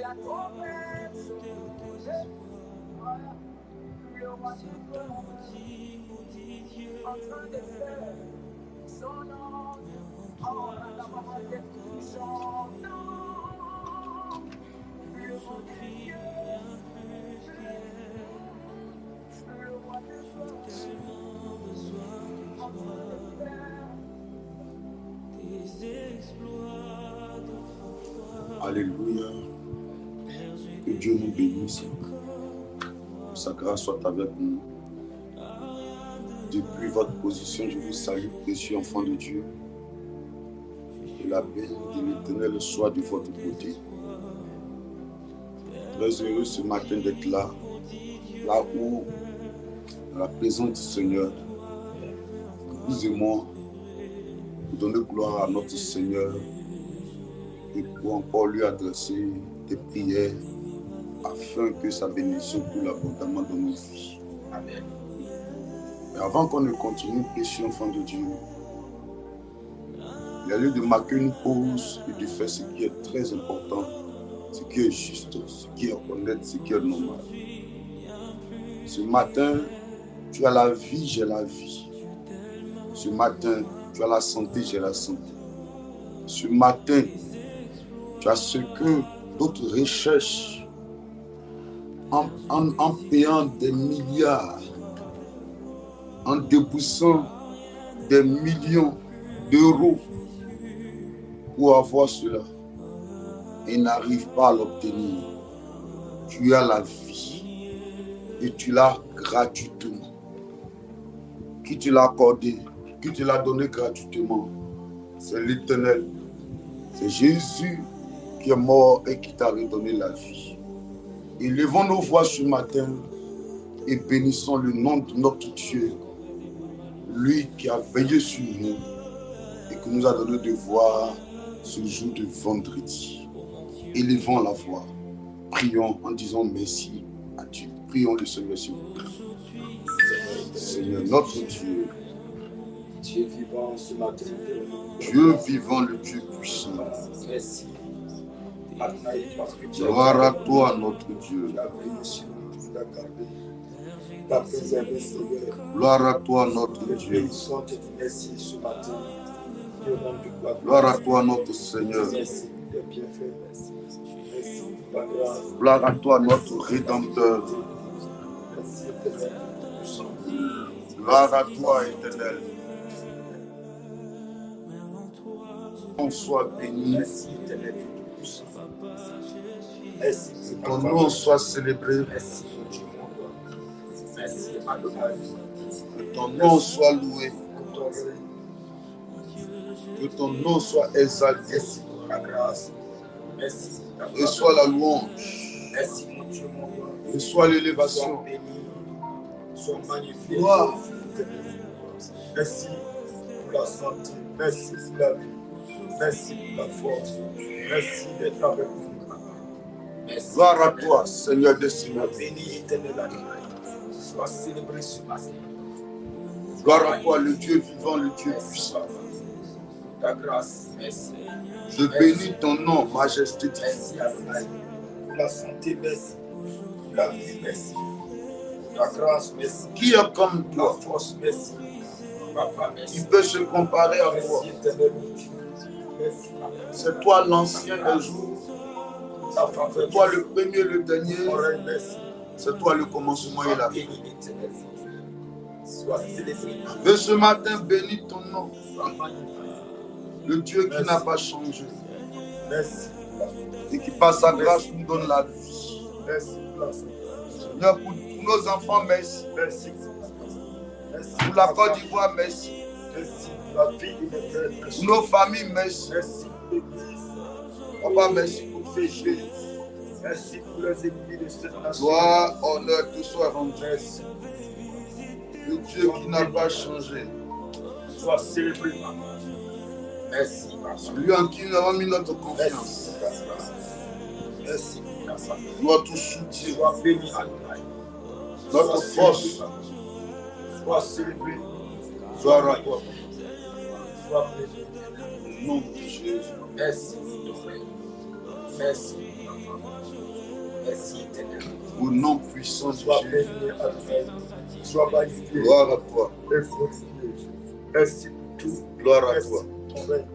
La trompette se posait, le roi du en train de faire son nom, en la parole, son nom, le roi de Dieu, le roi de force, en train de faire des exploits de foi. Alléluia. Que Dieu nous bénisse. Que sa grâce soit avec nous. Depuis votre position, je vous salue, précieux enfants de Dieu. Que la bénédiction de l'Éternel soit de votre côté. Très heureux ce matin d'être là, là où, dans la présence du Seigneur, nous aimons donner gloire à notre Seigneur et pour encore lui adresser des prières afin que sa bénédiction coule abondamment dans nos vies. Amen. Mais avant qu'on ne continue, précieux enfant de Dieu, il y a lieu de marquer une pause et de faire ce qui est très important, ce qui est juste, ce qui est honnête, ce qui est normal. Ce matin, tu as la vie, j'ai la vie. Ce matin, tu as la santé, j'ai la santé. Ce matin, tu as ce que d'autres recherchent en payant des milliards, en déboursant des millions d'euros pour avoir cela et n'arrivent pas à l'obtenir. Tu as la vie et tu l'as gratuitement. Qui te l'a accordé, qui te l'a donné gratuitement, c'est l'Éternel. C'est Jésus qui est mort et qui t'a redonné la vie. Élevons nos voix ce matin et bénissons le nom de notre Dieu, lui qui a veillé sur nous et qui nous a donné de voir ce jour de vendredi. Élevons la voix, prions en disant merci à Dieu. Prions le Seigneur s'il vous plaît. Seigneur notre Dieu, Dieu vivant ce matin, Dieu vivant, le Dieu puissant. merci. Gloire à toi, notre Dieu. Gloire à toi, notre Dieu. Gloire à toi, notre Seigneur. Gloire à toi, notre Rédempteur. Gloire à toi, Éternel. On soit béni. Que ton nom soit célébré. Que ton nom soit loué. Que ton nom soit exalté. Et soit la louange. Et soit l'élévation. Gloire. Merci pour la santé. Merci pour la vie. Merci pour la force. Merci d'être avec nous. Merci. Gloire à toi, Seigneur des Seigneurs. Béni éternel Adonai. Sois célébré ce matin. Gloire à toi, le Dieu vivant, le Dieu puissant. Ta grâce, merci. Je bénis ton nom, majesté divine. Merci Adonai. Pour la santé, merci. Pour la vie, merci. Ta grâce, merci. Qui est comme toi? Ta force, merci. Papa, merci. Qui peut se comparer à toi? Merci éternel Dieu. Merci. C'est toi l'ancien des jours. C'est toi le premier et le dernier. C'est toi le commencement et la fin. Je veux ce matin bénir ton nom. Le Dieu qui n'a pas changé. Et qui par sa grâce nous donne la vie. Seigneur, pour nos enfants, merci. Pour la Côte d'Ivoire, merci. Pour nos familles, merci. Papa, merci pour Jésus. Merci pour les ennemis de cette nation. Gloire, honneur, tout soit rendu. Le Dieu qui n'a pas changé. Sois célébré. Merci. Celui en qui nous avons mis notre confiance. Merci. Gloire tout soutien. Sois béni. notre force. Sois célébré. Gloire à toi. Sois béni. Au nom de Jésus. Merci pour ton règne. Merci. Merci éternel. Au nom puissant de Sois Jésus. béni à toi. Sois magnifié. Gloire à toi. Et fortifié. Merci pour tout. Gloire à Merci toi. pour ton règne.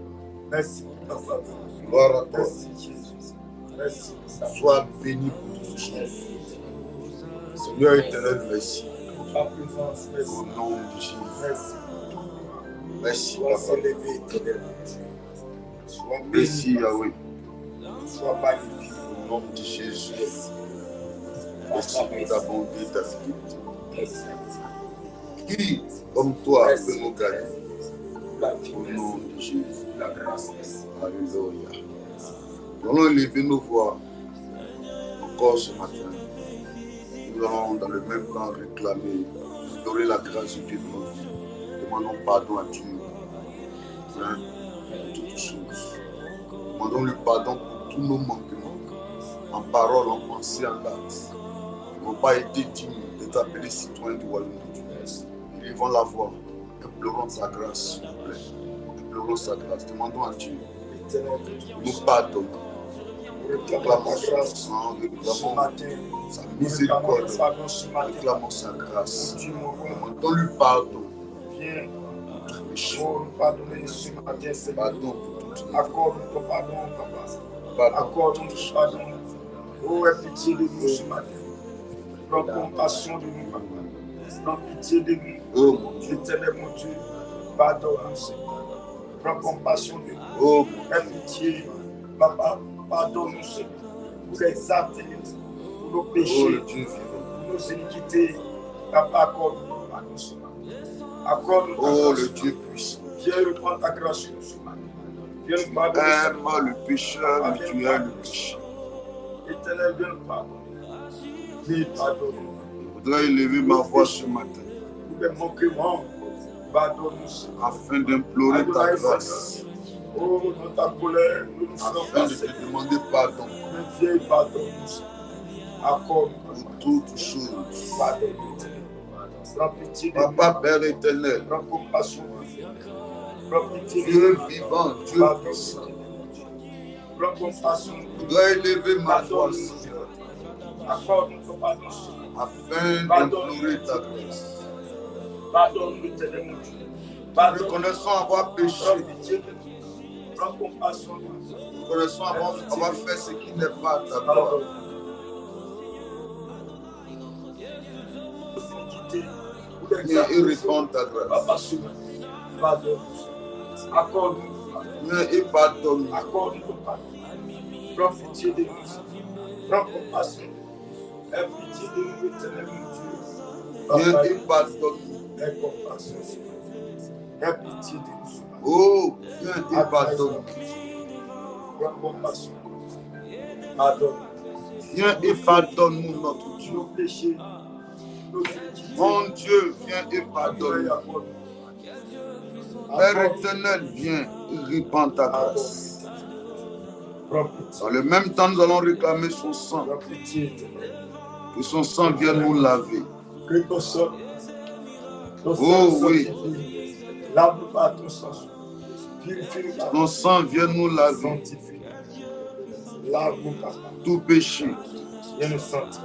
Merci pour ta faveur. Gloire à toi. Merci Jésus. Merci pour ta Sois béni pour tout cela. Seigneur éternel, merci. ta présence. Merci. Au nom de Jésus. Merci. Merci, Sois Papa. célébré éternellement. Sois Merci, béni. Yahweh. Sois magnifié. Au nom de Jésus. Merci. Merci pour ta bonté, ta fidélité. Merci. Qui, comme toi, Merci. peut nous gagner? La Au vie, nom de Jésus. la grâce, merci. Alléluia. Nous allons élever nos voix encore ce matin. Nous allons dans le même temps réclamer, adorer la grâce de Dieu de nos vies. Demandons pardon à Dieu hein, pour toutes choses. Demandons le pardon pour tous nos manquements, en parole, en pensée, en acte. Nous n'avons pas été dignes d'être appelés citoyens du royaume de Dieu. Élevons la voix, implorons sa grâce, s'il vous plaît. Implorons sa grâce. Demandons à Dieu Éternel, de nous pardonner. réclamons ta grâce Sang, ce réclamons matin. sa Réclamons miséricorde, le pardon ce matin. réclamons sa grâce. Dieu, mon roi, Demandons-lui pardon viens pour tous les choses. pour nous pardonner ce matin, Seigneur. Pardon pour toutes les Accorde-nous ton pardon, Papa. pardon. Accorde-nous ton pardon. Oh, aie pitié de nous ce matin. Prends compassion de nous, Papa. Prends pitié de nous. Oh mon Dieu, Éternel, mon Dieu, pardonne-nous, Seigneur. Prends compassion de nous. oh mon Aie pitié, Papa. Pardonne-nous, Seigneur. Pour les actes, pour nos Dieu, oh péchés, le Dieu vivant. pour nos iniquités. Papa, accorde-nous pardon ce matin. Accorde-nous ta Oh grâce. le Dieu puissant. Viens reprendre ta grâce sur nous ce matin. Viens nous pardonner. Aime le pécheur, mais tu aimes le péché. Éternel, viens nous pardonner. Viens pardonner. Je voudrais élever ma voix ce matin Pour les manquements, pardonne-nous, Seigneur. afin d'implorer ta grâce, Oh, dans ta colère, nous nous faisons afin de passer. te demander pardon Mais viens pardonne-nous, Seigneur. Accorde-nous pour toutes choses. pardonne-nous, Seigneur. Prends pitié de nous. Papa, Père éternel, Prends compassion de nous. Prends pitié de Dieu nous. vivant, Dieu Pardonne-nous. puissant, Prends compassion de je nous. dois élever ma voix Pardonne-nous, Seigneur. Accorde-nous ton pardon, Seigneur. afin d'implorer ta grâce. Pardonne-nous, Éternel, mon Dieu. Nous Pardonne-nous. reconnaissons avoir péché, Prends pitié de nous. Prends compassion de nous. nous reconnaissons avoir fait ce qui n'est pas ta gloire. Pardonne-nous. Viens et réponds ta grâce. Papa, Seigneur, pardonne-nous. Accorde-nous. Viens et pardonne. Accorde-nous ton pardon. Prends pitié de nous. Prends compassion. Aie pitié de nous, Éternel, mon Dieu. Viens Papa, et pardonne. aie compassion, Seigneur. Aie pitié de nous. Oh, viens et pardonne. Prends compassion. Pardonne. Viens et pardonne-nous notre Dieu. Nos péchés, nos iniquités. Mon Dieu, viens et pardonne. Père éternel, viens et répands ta grâce. Prends pitié. Dans le même temps, nous allons réclamer son sang. Prends pitié, Éternel. Que son sang vienne nous laver. Que ton sang, Oh, oui. sanctifie. Lave-nous par ton sang. Purifie-nous par Ton sang vienne nous laver. sanctifie. Lave-nous par Tout péché. viens nous sentir.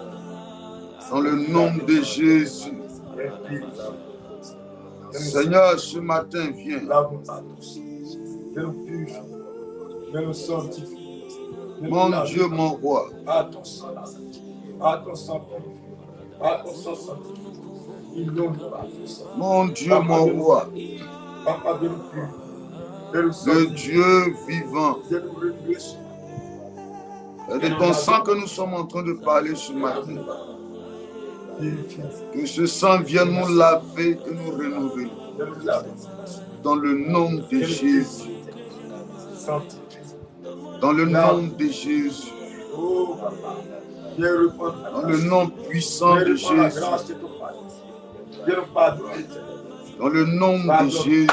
Dans le nom de Jésus. Viens purifier. Seigneur, ce matin, viens. Lave-nous par ton sang. Viens nous purifier. Viens nous sanctifier. Viens nous Mon laver Dieu, mon roi. par ton sang. Par ton sang purifié. Par ton sang sanctifié. Inonde par ton sang. Mon Dieu, mon roi. Papa, viens nous purifier. Viens nous Le sanctifier. Dieu vivant. Viens nous renouveler. C'est de ton sang que nous sommes en train de parler ce matin. Purifier. Que ce sang vienne nous laver et nous renouveler. Viens nous laver. Dans le nom de Jésus. Sanctifier. Dans le nom de Jésus. Oh, papa. Viens répondre. Dans le nom puissant de Viens répondre la Jésus. grâce de ton pardon. Viens nous pardonner, Éternel. Dans le nom de Jésus.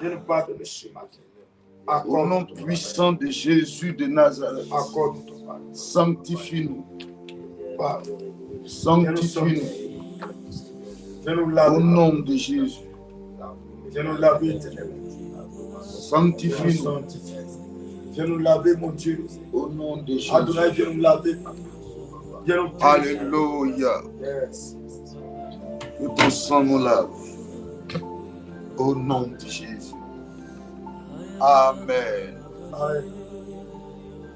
Viens nous pardonner ce matin. Au nom puissant de Jésus de Nazareth. Accorde-nous ton pardon. Sanctifie-nous. Pardon. Sanctifie-nous. Viens nous Au laver. nom de Jésus. Viens nous laver éternellement. Sanctifie-nous. Sanctifie. Viens nous laver, mon Dieu. Au nom de Jésus. Adonai, viens nous laver. Viens nous purifier. Alléluia. Yes. Que ton sang nous lave. Au nom de Jésus. Amen. Amen.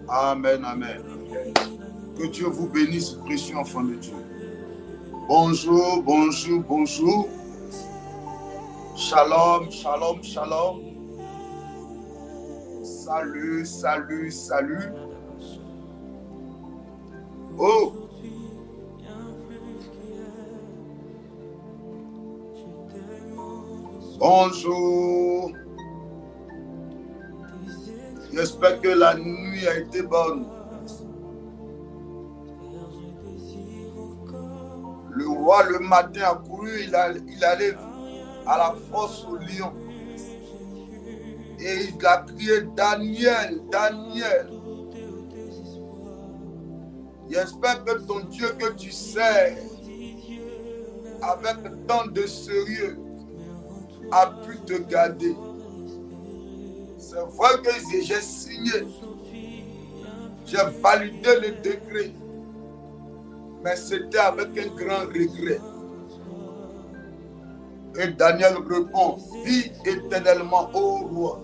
Amen, amen. Que Dieu vous bénisse, précieux enfants de Dieu. Bonjour, bonjour, bonjour. Shalom, shalom, shalom. Salut, salut, salut. Oh! Bonjour. J'espère que la nuit a été bonne. Le roi, le matin, a couru, il allait à la fosse au lion. Et il a crié, Daniel, Daniel. J'espère que ton Dieu que tu sers, avec tant de sérieux, a pu te garder. C'est vrai que j'ai signé, j'ai validé le décret, mais c'était avec un grand regret. Et Daniel répond, vis éternellement, ô roi.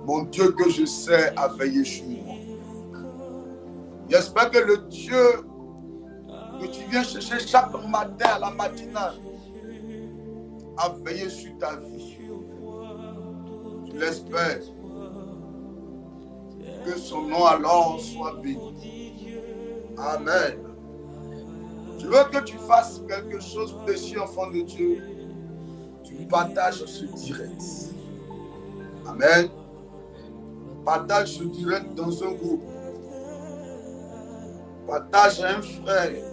Mon Dieu que je sais a veillé sur moi. J'espère que le Dieu que tu viens chercher chaque matin à la matinale a veillé sur ta vie. Je l'espère. Que son nom alors soit béni. Amen. Je veux que tu fasses quelque chose de précieux, enfant de Dieu. Tu partages ce direct. Amen. Partage ce direct dans un groupe. Partage à un frère.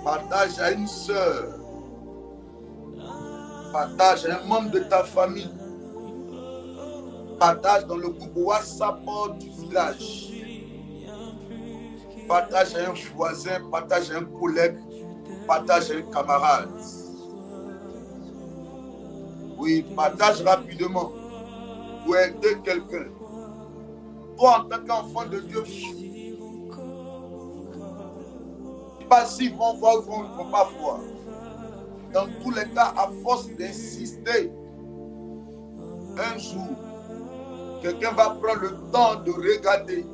Partage à une sœur. Partage à un membre de ta famille. Partage dans le groupe WhatsApp du village. Partage à un voisin, partage à un collègue, partage à un camarade. Oui, partage rapidement pour aider quelqu'un. Toi, en tant qu'enfant de Dieu, pas s'ils vont voir ou ils ne vont pas voir. Dans tous les cas, à force d'insister, un jour, quelqu'un va prendre le temps de regarder,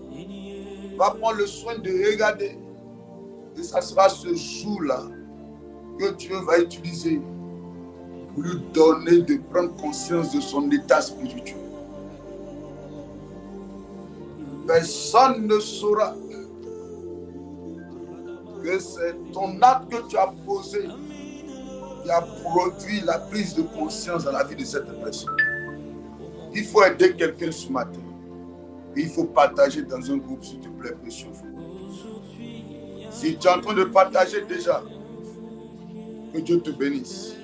va prendre le soin de regarder. Et ça sera ce jour-là que Dieu va utiliser pour lui donner de prendre conscience de son état spirituel. Personne ne saura que c'est ton acte que tu as posé qui a produit la prise de conscience dans la vie de cette personne. Il faut aider quelqu'un ce matin. Et il faut partager dans un groupe, s'il te plaît, précieux. Si tu es en train de partager déjà, que Dieu te bénisse.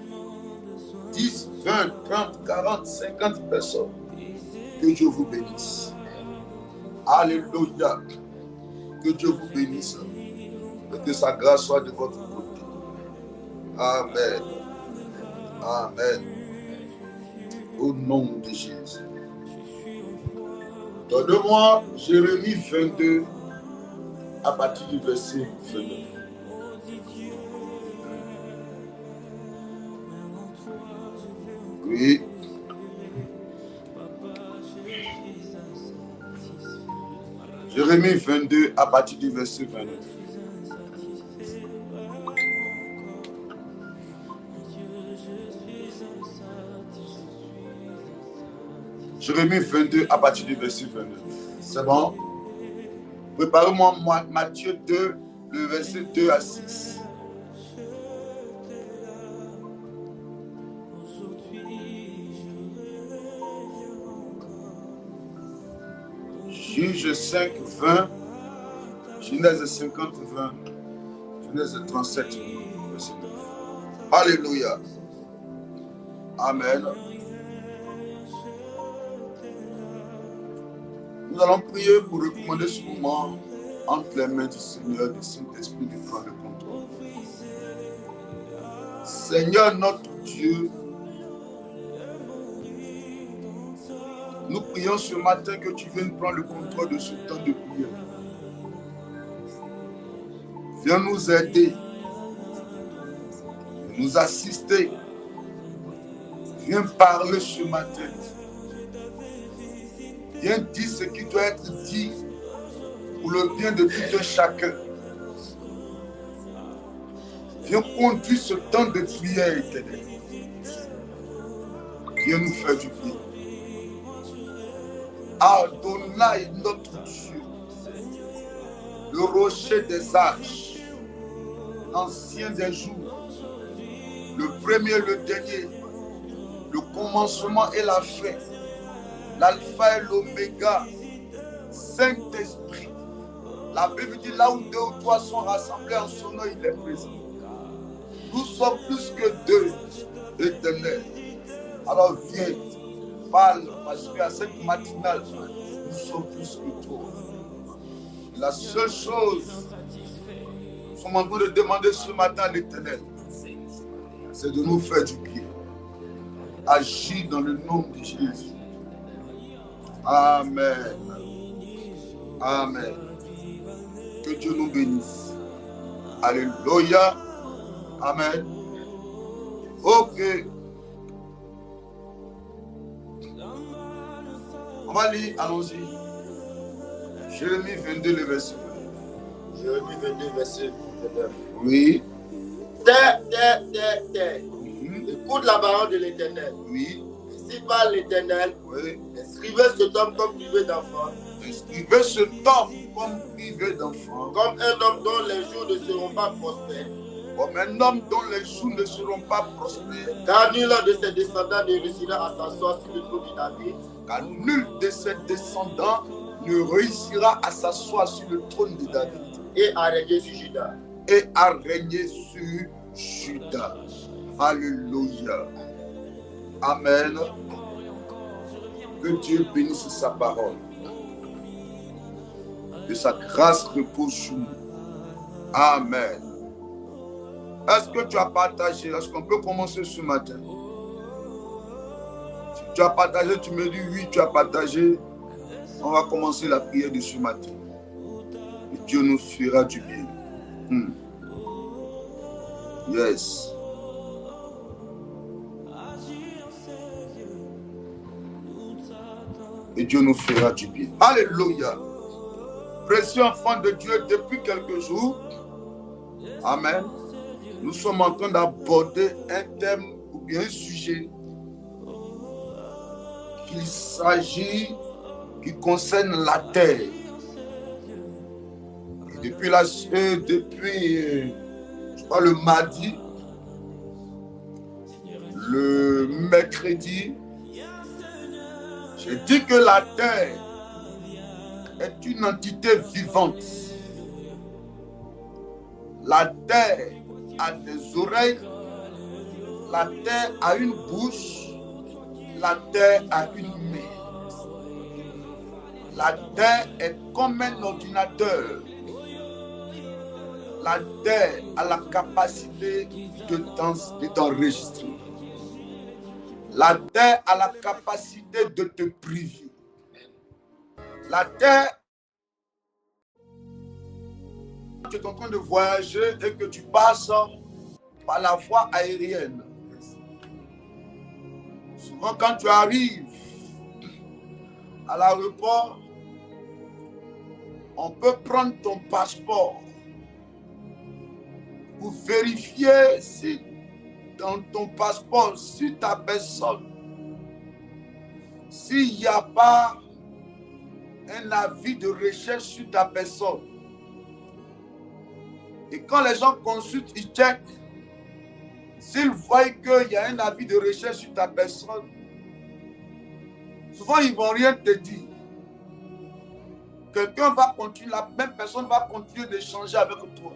10, 20, 30, 40, 50 personnes. Que Dieu vous bénisse. Alléluia. Que Dieu vous bénisse. Et que sa grâce soit de votre côté. Amen. Amen. Au nom de Jésus. Donne-moi Jérémie 22 à partir du verset 29. Oui. Jérémie 22 à partir du verset 29. Jérémie 22 à partir du verset 29. C'est bon? Préparez-moi Matthieu 2, le verset 2 à 6. Juge 5, 20. Genèse 50, 20. Genèse 37, verset 9. Alléluia. Amen. Nous allons prier pour recommander ce moment entre les mains du Seigneur, du Saint-Esprit, de prendre le contrôle. Seigneur notre Dieu, nous prions ce matin que tu viennes prendre le contrôle de ce temps de prière. Viens nous aider, nous assister. Viens parler ce matin. Viens dire ce qui doit être dit pour le bien de tout un chacun. Viens conduire ce temps de prière éternelle. Viens nous faire du bien. Adonai, notre Dieu, le rocher des âges, l'ancien des jours, le premier et le dernier, le commencement et la fin, l'alpha et l'oméga, Saint-Esprit. La Bible dit là où deux ou trois sont rassemblés en son nom, il est présent. Nous sommes plus que deux, éternels. Alors viens, parle, parce qu'à cette matinale, nous sommes plus que toi. La seule chose que nous sommes en train de demander ce matin à l'Éternel, c'est de nous faire du bien. Agis dans le nom de Jésus. Amen. Amen. Que Dieu nous bénisse. Alléluia. Amen. Ok. On va lire, allons-y. Jérémie 22, le verset 9. Jérémie 22, verset 9. Oui. Terre. Écoute la parole de l'Éternel. Oui. Ainsi parle l'Éternel. Oui. Inscrivez ce homme comme privé d'enfant. Inscrivez ce homme comme privé d'enfant. Comme un homme dont les jours ne seront pas prospères. Comme un homme dont les jours ne seront pas prospères. Car nul de ses descendants ne réussira à s'asseoir sur le trône de David. Car nul de ses descendants ne réussira à s'asseoir sur le trône de David. Et à régner sur Juda. Et à régner sur Juda. Alléluia. Amen. Que Dieu bénisse sa parole. Que sa grâce repose sur nous. Amen. Est-ce que tu as partagé? Est-ce qu'on peut commencer ce matin? Si tu as partagé, tu me dis oui, tu as partagé. On va commencer la prière de ce matin. Et Dieu nous fera du bien. Yes. Et Dieu nous fera du bien. Alléluia. Précieux enfants de Dieu, depuis quelques jours, amen, nous sommes en train d'aborder un thème ou bien un sujet qui concerne la terre. Et depuis je crois le mardi, le mercredi, j'ai dit que la terre est une entité vivante. La terre a des oreilles, la terre a une bouche, la terre a une main. La terre est comme un ordinateur. La terre a la capacité d'enregistrer. La terre a la capacité de te priver. La terre, tu es en train de voyager et que tu passes par la voie aérienne. Souvent, quand tu arrives à l'aéroport, on peut prendre ton passeport pour vérifier si dans ton passeport, sur ta personne, s'il n'y a pas un avis de recherche sur ta personne. Et quand les gens consultent, ils checkent. S'ils voient qu'il y a un avis de recherche sur ta personne, souvent ils ne vont rien te dire. Quelqu'un va continuer, la même personne va continuer d'échanger avec toi.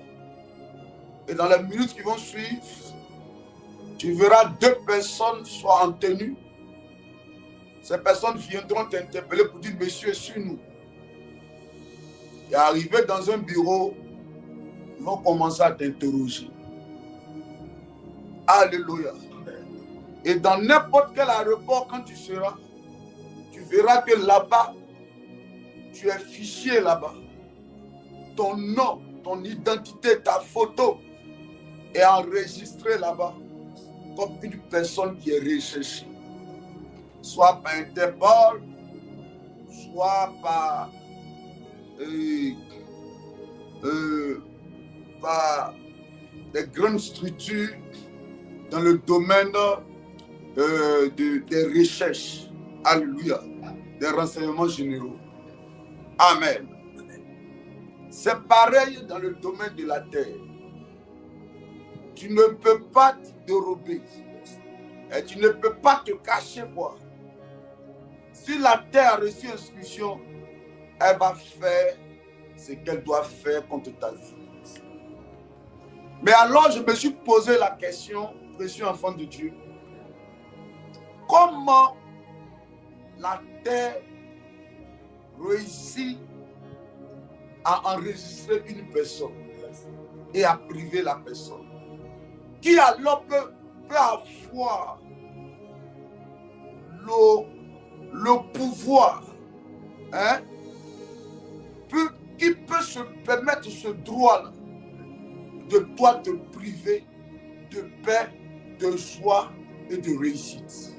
Et dans les minutes qui vont suivre, tu verras deux personnes soit en tenue. Ces personnes viendront t'interpeller pour dire, monsieur, suis-nous. Et arrivé dans un bureau, ils vont commencer à t'interroger. Alléluia. Et dans n'importe quel aéroport, quand tu seras, tu verras que là-bas, tu es fiché là-bas. Ton nom, ton identité, ta photo est enregistrée là-bas comme une personne qui est recherchée. Soit par Interpol, soit par des grandes structures dans le domaine des recherches. Alléluia. Des renseignements généraux. Amen. C'est pareil dans le domaine de la terre. Tu ne peux pas te dérober. Et tu ne peux pas te cacher quoi. Si la terre a reçu instruction, elle va faire ce qu'elle doit faire contre ta vie. Mais alors je me suis posé la question, précieux enfant de Dieu, comment la terre réussit à enregistrer une personne et à priver la personne? Qui alors peut avoir le pouvoir, hein, qui peut se permettre ce droit-là de toi te priver de paix, de joie et de réussite?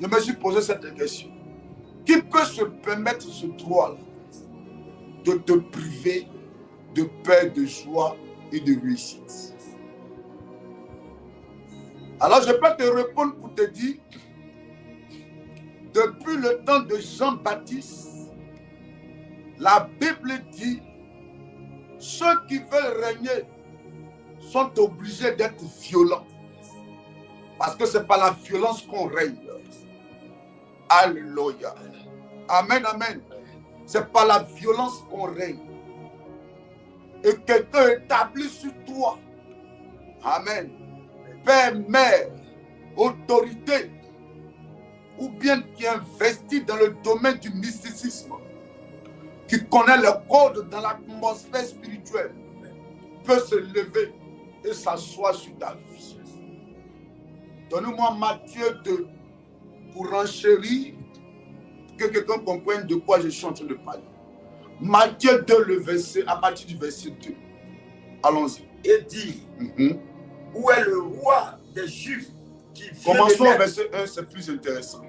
Je me suis posé cette question. Qui peut se permettre ce droit-là de te priver de paix, de joie et de réussite? Alors je peux te répondre pour te dire, depuis le temps de Jean-Baptiste, la Bible dit, ceux qui veulent régner sont obligés d'être violents. Parce que ce n'est pas la violence qu'on règne. Alléluia. Amen, amen. Ce n'est pas la violence qu'on règne. Et quelqu'un établi sur toi. Amen. Père, mère, autorité, ou bien qui investit dans le domaine du mysticisme, qui connaît le code dans l'atmosphère spirituelle, peut se lever et s'asseoir sur ta vie. Donne-moi Matthieu 2 pour renchérir, que quelqu'un comprenne de quoi je suis en train de parler. Matthieu 2, le verset, à partir du verset 2. Allons-y. Et dit, où est le roi des Juifs qui vient Commençons de au naître? verset 1, c'est plus intéressant.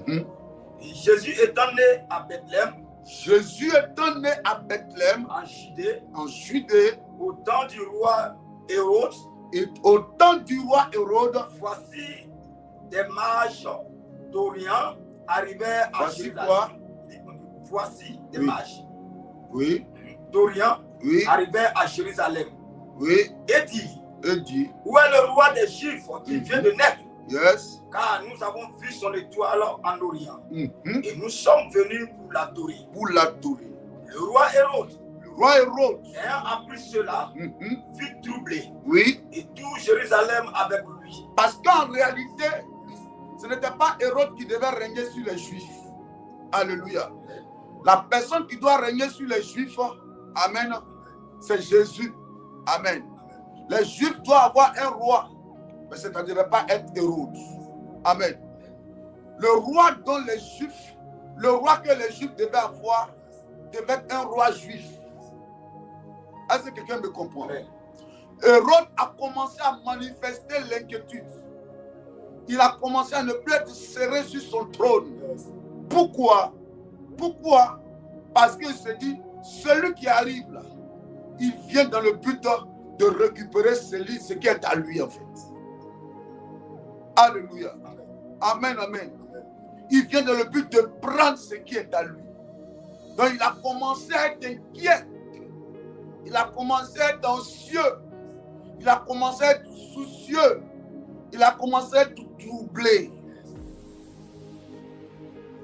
Et Jésus étant né à Bethléem, Jésus étant né à Bethléem, en Judée, au temps du roi Hérode, et au temps du roi Hérode, voici des mages d'Orient arrivaient à voici Jérusalem. quoi? Voici des Oui. mages Oui, d'Orient oui, arrivaient à Jérusalem. oui, Et dit, et dit, où est le roi des Juifs qui vient de naître? yes, Car nous avons vu son étoile en Orient. mhm, Et nous sommes venus pour l'adorer. pour l'adorer. Le roi Hérode, Le roi Hérode, ayant appris cela, mhm, fut troublé. oui, Et tout Jérusalem avec lui. parce qu'en réalité, ce n'était pas Hérode qui devait régner sur les Juifs. Alléluia. La personne qui doit régner sur les Juifs, amen, c'est Jésus. Amen. Les Juifs doivent avoir un roi, mais ça ne devait pas être Hérode. Amen. Le roi dont les Juifs, le roi que les Juifs devaient avoir, devait être un roi juif. Est-ce que quelqu'un me comprend? Amen. Hérode a commencé à manifester l'inquiétude. Il a commencé à ne plus être serré sur son trône. Pourquoi? Pourquoi? Parce qu'il se dit, celui qui arrive là, il vient dans le but de récupérer ce qui est à lui en fait. Alléluia. Amen, amen. Il vient dans le but de prendre ce qui est à lui. Donc il a commencé à être inquiet. Il a commencé à être anxieux. Il a commencé à être soucieux. Il a commencé à être troublé.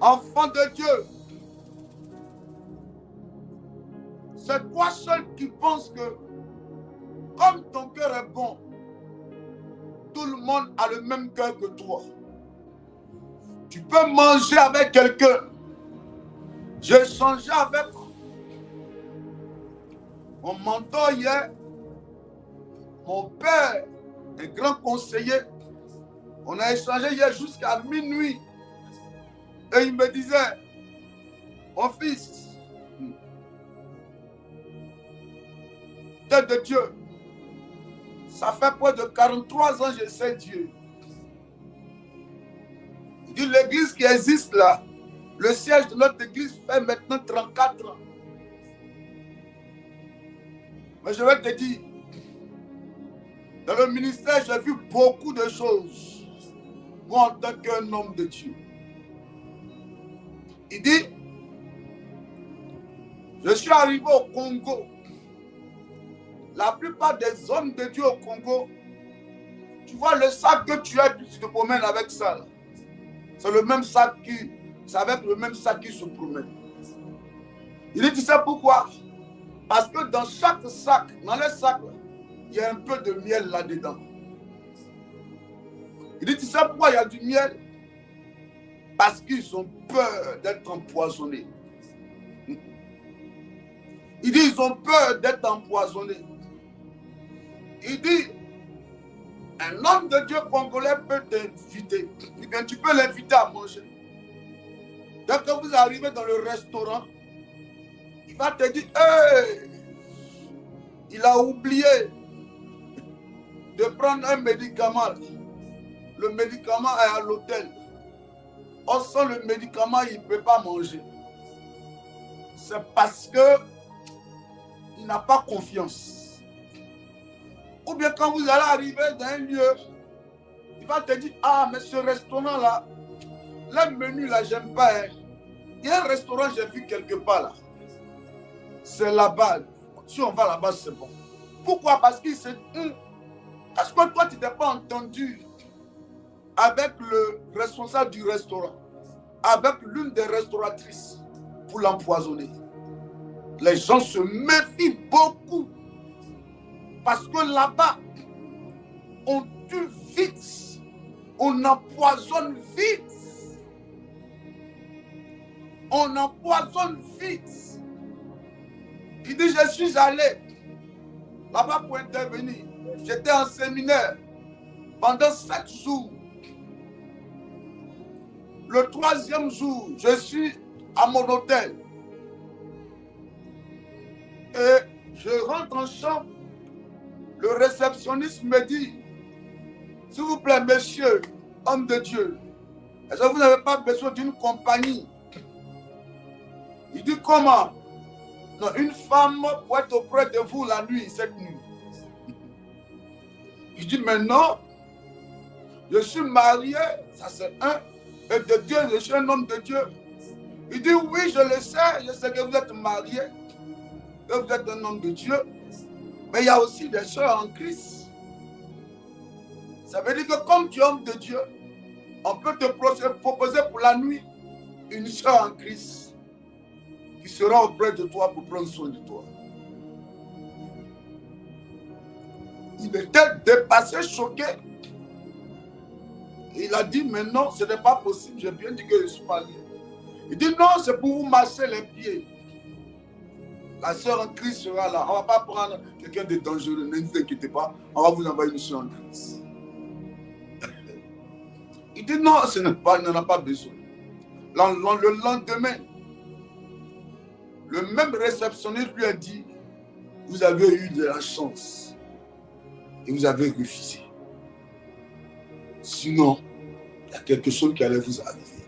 Enfant de Dieu, c'est toi seul qui penses que comme ton cœur est bon, tout le monde a le même cœur que toi. Tu peux manger avec quelqu'un. J'ai échangé avec mon mentor hier. Mon père un grand conseiller. On a échangé hier jusqu'à minuit. Et il me disait, mon fils, tête de Dieu, ça fait près de 43 ans que je sais Dieu. Il dit, l'église qui existe là, le siège de notre église fait maintenant 34 ans. Mais je vais te dire, dans le ministère, j'ai vu beaucoup de choses, moi en tant qu'un homme de Dieu. Il dit, je suis arrivé au Congo. La plupart des hommes de Dieu au Congo, tu vois le sac que tu as, tu te promènes avec ça. C'est le même sac c'est avec le même sac qui se promène. Il dit, tu sais pourquoi? Parce que dans chaque sac, dans les sacs, il y a un peu de miel là-dedans. Il dit, tu sais pourquoi il y a du miel? Parce qu'ils ont peur d'être empoisonnés. Il dit, ils ont peur d'être empoisonnés. Il dit, un homme de Dieu congolais peut t'inviter. Tu peux l'inviter à manger. Dès que vous arrivez dans le restaurant, il va te dire, hey, il a oublié de prendre un médicament. Le médicament est à l'hôtel. Or, sans le médicament, il ne peut pas manger. C'est parce qu'il n'a pas confiance. Ou bien quand vous allez arriver dans un lieu, il va te dire, ah, mais ce restaurant-là, le menu là, j'aime pas. Hein. Il y a un restaurant, j'ai vu quelque part là. C'est là-bas. Si on va là-bas, c'est bon. Pourquoi? Parce qu'il se dit, est-ce que toi, tu n'es pas entendu avec le responsable du restaurant, avec l'une des restauratrices pour l'empoisonner? Les gens se méfient beaucoup parce que là-bas, on tue vite, on empoisonne vite. On empoisonne vite. Il dit, je suis allé là-bas pour intervenir. J'étais en séminaire pendant 7 jours. Le 3e jour, je suis à mon hôtel. Et je rentre en chambre. Le réceptionniste me dit, s'il vous plaît, monsieur, homme de Dieu, est-ce que vous n'avez pas besoin d'une compagnie? Il dit, comment? Non, une femme pour être auprès de vous la nuit, cette nuit. Il dit, mais non, je suis marié, ça c'est un, et de Dieu, je suis un homme de Dieu. Il dit, oui, je sais que vous êtes marié, que vous êtes un homme de Dieu, mais il y a aussi des sœurs en Christ. Ça veut dire que comme tu es homme de Dieu, on peut te proposer pour la nuit une sœur en Christ qui sera auprès de toi pour prendre soin de toi. Il était dépassé, choqué. Il a dit, mais non, ce n'est pas possible. J'ai bien dit que je suis marié. Il dit, non, c'est pour vous masser les pieds. La sœur en Christ sera là. On ne va pas prendre quelqu'un de dangereux. Ne vous inquiétez pas. On va vous envoyer une sœur en Christ. Il dit, non, il n'en a pas besoin. Le lendemain, le même réceptionniste lui a dit, vous avez eu de la chance et vous avez refusé. Sinon, il y a quelque chose qui allait vous arriver.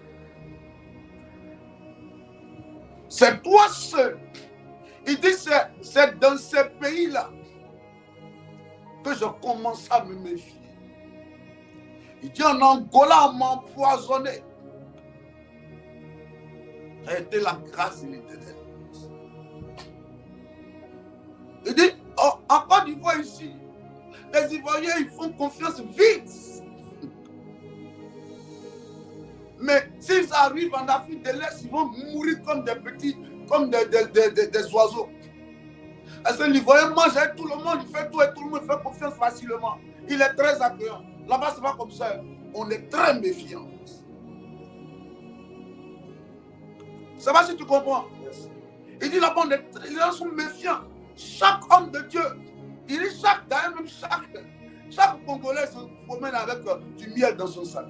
C'est toi seul. Il dit, c'est dans ces pays-là que je commence à me méfier. Il dit, en Angola, on m'a empoisonné. Ça a été la grâce de l'Éternel. Il dit, en Côte d'Ivoire ici, les Ivoiriens, ils font confiance vite. Mais s'ils arrivent en Afrique de l'Est, ils vont mourir comme des petits, comme des oiseaux. Parce que l'Ivoirien mange avec tout le monde, il fait tout et tout le monde fait confiance facilement. Il est très accueillant. Là-bas, ce n'est pas comme ça. On est très méfiant. Ça va si tu comprends? Il dit là-bas, les gens sont méfiants. Chaque homme de Dieu, il dit chaque, d'ailleurs même chaque, Chaque Congolais se promène avec du miel dans son sac.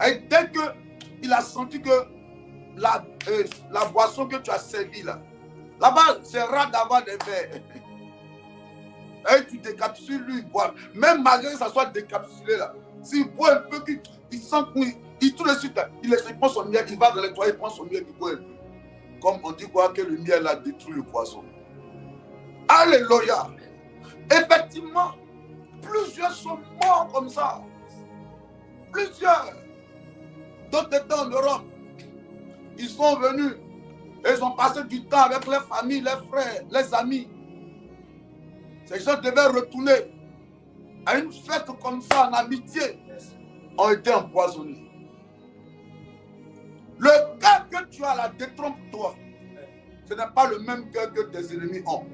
Et dès qu'il a senti que la boisson que tu as servie là-bas, c'est rare d'avoir des verres. Et tu décapsules, lui, il boit. Même malgré que ça soit décapsulé là, s'il boit un peu, il sent qu'il tout de suite, il prend son miel, il va dans les toilettes, il prend son miel, il boit un peu. Comme on dit quoi, que le miel a détruit le poisson. Alléluia. Effectivement, plusieurs sont morts comme ça. Plusieurs. D'autres étaient en Europe. Ils sont venus. Et ils ont passé du temps avec leurs familles, leurs frères, les amis. Ces gens devaient retourner à une fête comme ça, en amitié. Ont été empoisonnés. Le cœur que tu as là, détrompe-toi. Ce n'est pas le même cœur que tes ennemis ont.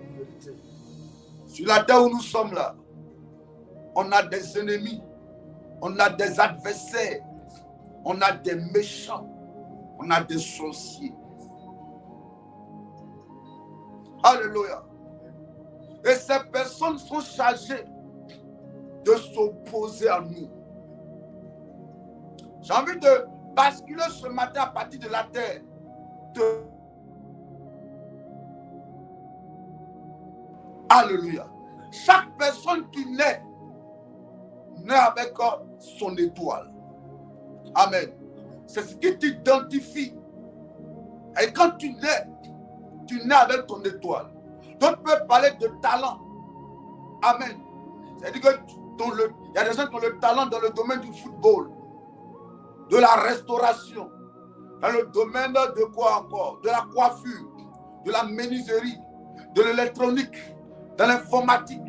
Sur la terre où nous sommes là, on a des ennemis, on a des adversaires, on a des méchants, on a des sorciers. Alléluia. Et ces personnes sont chargées de s'opposer à nous. J'ai envie de basculer ce matin à partir de la terre. Alléluia. Chaque personne qui naît avec son étoile. Amen. C'est ce qui t'identifie. Et quand tu nais avec ton étoile. D'autres peuvent parler de talent. Amen. C'est-à-dire que il y a des gens qui ont le talent dans le domaine du football, de la restauration, dans le domaine de quoi encore? De la coiffure, de la menuiserie, de l'électronique, de l'informatique.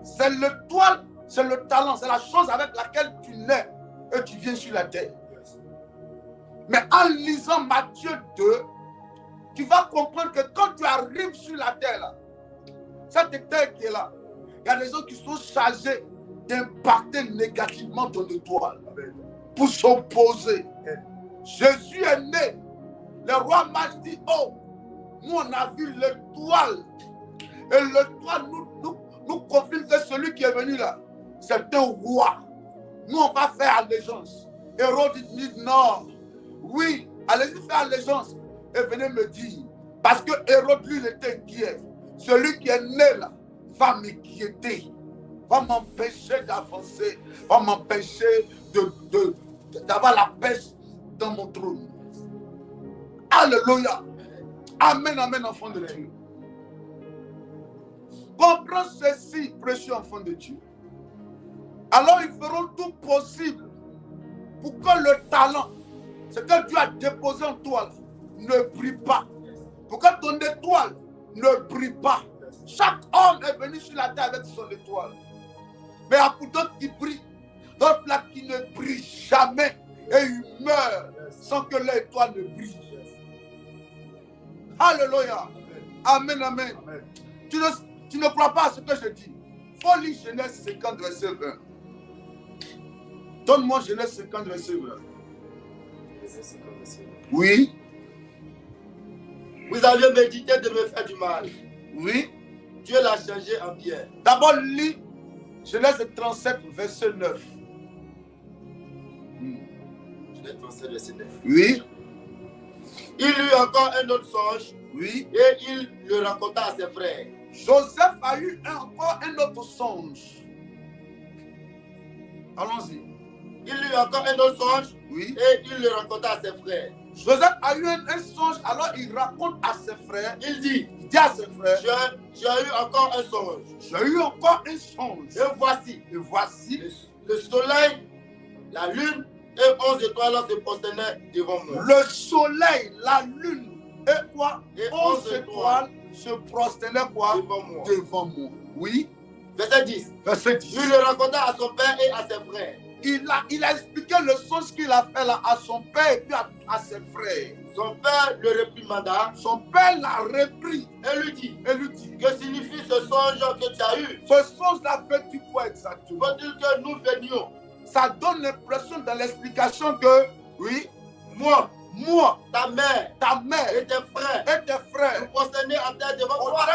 C'est l'étoile, c'est le talent, c'est la chose avec laquelle tu nais et tu viens sur la terre. Mais en lisant Matthieu 2, tu vas comprendre que quand tu arrives sur la terre, là, cette terre qui est là, il y a des gens qui sont chargés d'impacter négativement ton étoile pour s'opposer. Jésus est né. Le roi mage dit, oh, nous on a vu l'étoile. Et l'étoile nous confirme que celui qui est venu là, c'est un roi. Nous on va faire allégeance. Hérode dit non. Oui, allez-y faire allégeance. Et venez me dire. Parce que Hérode, lui, il était inquiet. Celui qui est né là va m'inquiéter. Va m'empêcher d'avancer. Va m'empêcher d'avoir la paix dans mon trône. Alléluia. Amen, amen, enfant de Dieu. Comprends ceci, précieux enfant de Dieu. Alors ils feront tout possible pour que le talent, ce que Dieu a déposé en toi, ne brille pas. Pour que ton étoile ne brille pas. Chaque homme est venu sur la terre avec son étoile. Mais il y a pour d'autres qui brillent, d'autres là qui ne brillent jamais et ils meurent sans que l'étoile ne brille. Alléluia. Amen, amen. Tu ne crois pas à ce que je dis. Faut lire Genèse 50, verset 20. Donne-moi Genèse 50, verset 20. Oui. Vous aviez médité de me faire du mal. Oui. Dieu l'a changé en bien. D'abord, lis Genèse 37, verset 9. Genèse 37, verset 9. Oui. Il eut encore un autre songe. Oui. Et il le raconta à ses frères. Joseph a eu encore un autre songe. Allons-y. Il eut encore un autre songe. Oui. Et il le raconta à ses frères. Joseph a eu un songe, alors il raconte à ses frères. Il dit À ses frères, j'ai eu encore un songe. J'ai eu encore un songe. Et voici, le soleil, la lune et 11 étoiles se prosternaient devant moi. Le soleil, la lune et quoi? Et 11 étoiles se prosternaient quoi? Devant moi. Oui. Verset 10. Verset 10. Il le raconta à son père et à ses frères. Il a expliqué le songe qu'il a fait là à son père et puis à ses frères. Son père le réprimanda. Son père l'a repris Et lui dit, que signifie ce songe que tu as eu? Ce songe-là fait-tu quoi exactement? Faut-il que nous venions? Ça donne l'impression dans l'explication que, oui, moi, ta mère et tes frères, nous prosterner en terre devant toi.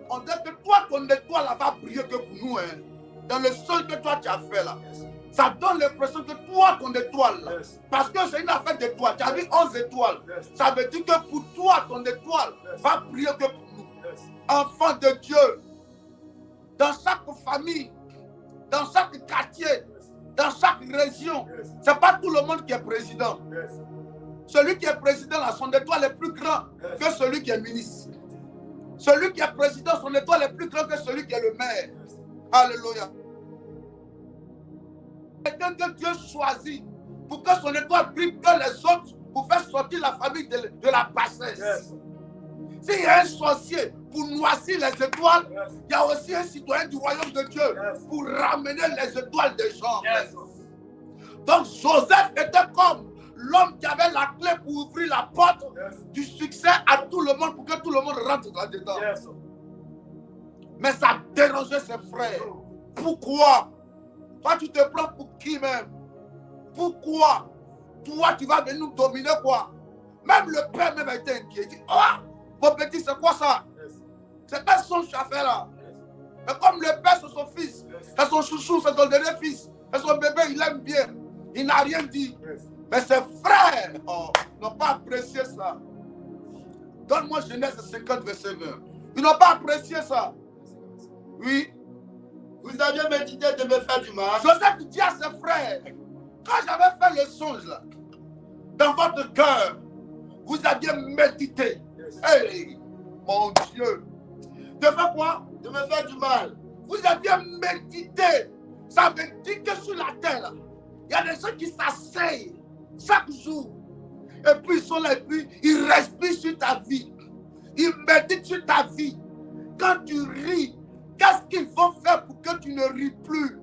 On dirait que toi, ton étoile va briller que pour nous. Hein. dans le sol que toi tu as fait là, ça donne l'impression que toi, ton étoile là, parce que c'est une affaire d'étoiles, tu as vu 11 étoiles, ça veut dire que pour toi, ton étoile va briller que pour nous. Enfants de Dieu, dans chaque famille, dans chaque quartier, dans chaque région, ce n'est pas tout le monde qui est président. Celui qui est président, là, son étoile est plus grand que celui qui est ministre. Celui qui est président, son étoile est plus grand que celui qui est le maire. Alléluia. Quelqu'un que Dieu choisit pour que son étoile brille que les autres, pour faire sortir la famille de la bassesse. S'il y a un sorcier pour noisir les étoiles, il y a aussi un citoyen du royaume de Dieu pour ramener les étoiles des gens. Donc Joseph était comme l'homme qui avait la clé pour ouvrir la porte du succès à tout le monde pour que tout le monde rentre là-dedans. Mais ça dérangeait ses frères. Pourquoi? Toi, tu te prends pour qui même? Pourquoi? Toi, tu vas venir nous dominer quoi? Même le père même a été inquiet. Il dit, oh, mon petit, c'est quoi ça? C'est pas son affaire là. Mais comme le père, c'est son fils, c'est son chouchou, c'est son dernier fils, c'est son bébé, il aime bien. Il n'a rien dit. Mais ses frères n'ont pas apprécié ça. Donne-moi Genèse 50, verset 20. Ils n'ont pas apprécié ça. Oui. Vous aviez médité de me faire du mal. Joseph dit à ses frères, quand j'avais fait le songe là, dans votre cœur, vous aviez médité. Hey, mon Dieu. De faire quoi? De me faire du mal. Vous aviez médité. Ça veut dire que sur la terre, il y a des gens qui s'asseyent chaque jour. Et puis ils sont là et puis ils respirent sur ta vie. Ils méditent sur ta vie. Quand tu ris, qu'est-ce qu'ils vont faire pour que tu ne ris plus?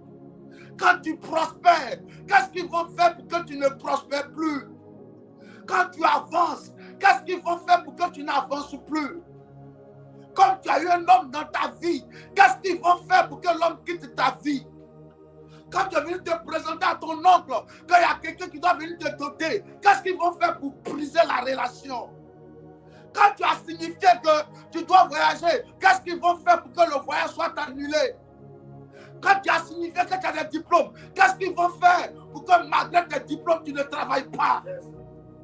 Quand tu prospères, qu'est-ce qu'ils vont faire pour que tu ne prospères plus? Quand tu avances, qu'est-ce qu'ils vont faire pour que tu n'avances plus? Comme tu as eu un homme dans ta vie, qu'est-ce qu'ils vont faire pour que l'homme quitte ta vie? Quand tu es venu te présenter à ton oncle, quand il y a quelqu'un qui doit venir te doter, qu'est-ce qu'ils vont faire pour briser la relation? Quand tu as signifié que tu dois voyager, qu'est-ce qu'ils vont faire pour que le voyage soit annulé? Quand tu as signifié que tu as des diplômes, qu'est-ce qu'ils vont faire pour que malgré tes diplômes, tu ne travailles pas?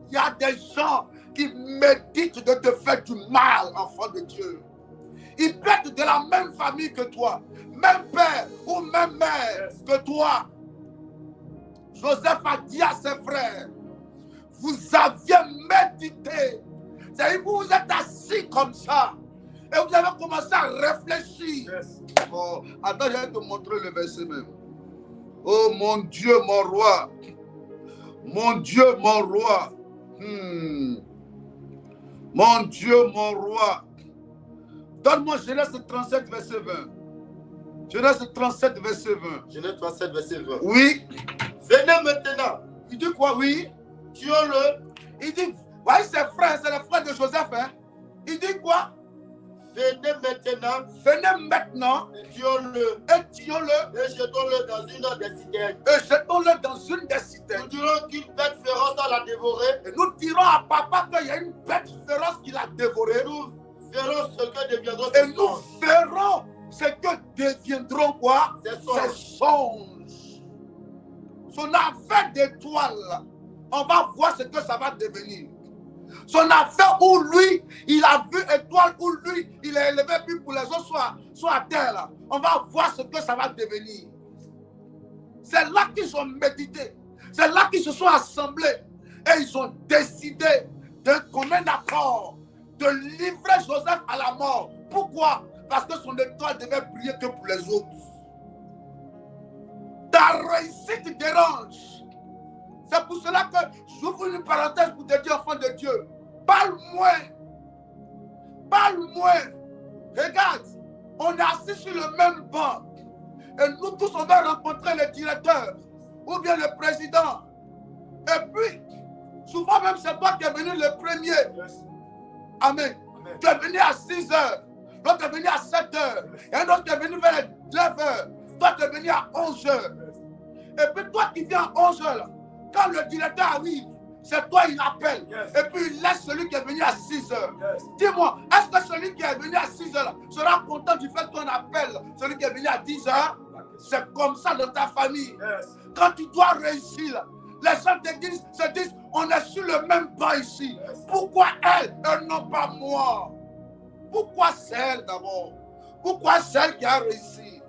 Il y a des gens qui méditent de te faire du mal, enfant de Dieu. Ils pètent de la même famille que toi, même père ou même mère que toi. Joseph a dit à ses frères, vous aviez médité. C'est-à-dire que vous vous êtes assis comme ça et vous avez commencé à réfléchir. Oh, attends, je vais te montrer le verset même. Oh mon Dieu, mon roi. Mon Dieu, mon roi. Mon Dieu, mon roi. Donne-moi Genèse 37, verset 20. Genèse 37, verset 20. Genèse 37, verset 20. Oui. Venez maintenant. Il dit quoi? Oui. Tuons-le. Il dit, voyez ses frères, c'est les frères de Joseph. Hein? Il dit quoi? Venez maintenant. Venez maintenant. Tuons-le. Et tuons-le. Et jetons-le dans une des citernes. Et jetons-le dans une des citernes. Nous dirons qu'une bête féroce l'a dévoré. Et nous dirons à papa qu'il y a une bête féroce qui l'a dévoré. Nous verrons ce que deviendront et ces nous songes. verrons ce que deviendront quoi? Ces songes. Son affaire d'étoile, on va voir ce que ça va devenir. Son affaire où lui, il a vu étoile, où lui, il est élevé, puis pour les autres soit à terre. Là. On va voir ce que ça va devenir. C'est là qu'ils ont médité. C'est là qu'ils se sont assemblés. Et ils ont décidé d'un commun accord de livrer Joseph à la mort. Pourquoi? Parce que son étoile devait briller que pour les autres. Ta réussite dérange. C'est pour cela que j'ouvre une parenthèse pour te dire, enfant de Dieu, parle moins. Parle moins. Regarde, on est assis sur le même banc. Et nous tous, on va rencontrer le directeur ou bien le président. Et puis, souvent même, c'est toi qui es venu le premier. Amen. Tu es venu à 6 heures. L'autre est venu à 7 heures. Et un autre est venu vers les 9 heures. Toi, tu es venu à 11 heures. Et puis, toi qui viens à 11 heures, là, quand le directeur arrive, c'est toi, il appelle. Et puis, il laisse celui qui est venu à 6 heures. Dis-moi, est-ce que celui qui est venu à 6 heures là, sera content du fait qu'on appelle celui qui est venu à 10 heures? C'est comme ça dans ta famille. Yes. Quand tu dois réussir, les gens se disent, on est sur le même banc ici. Pourquoi elles non pas moi? Pourquoi c'est elle d'abord? Pourquoi c'est elle qui a réussi?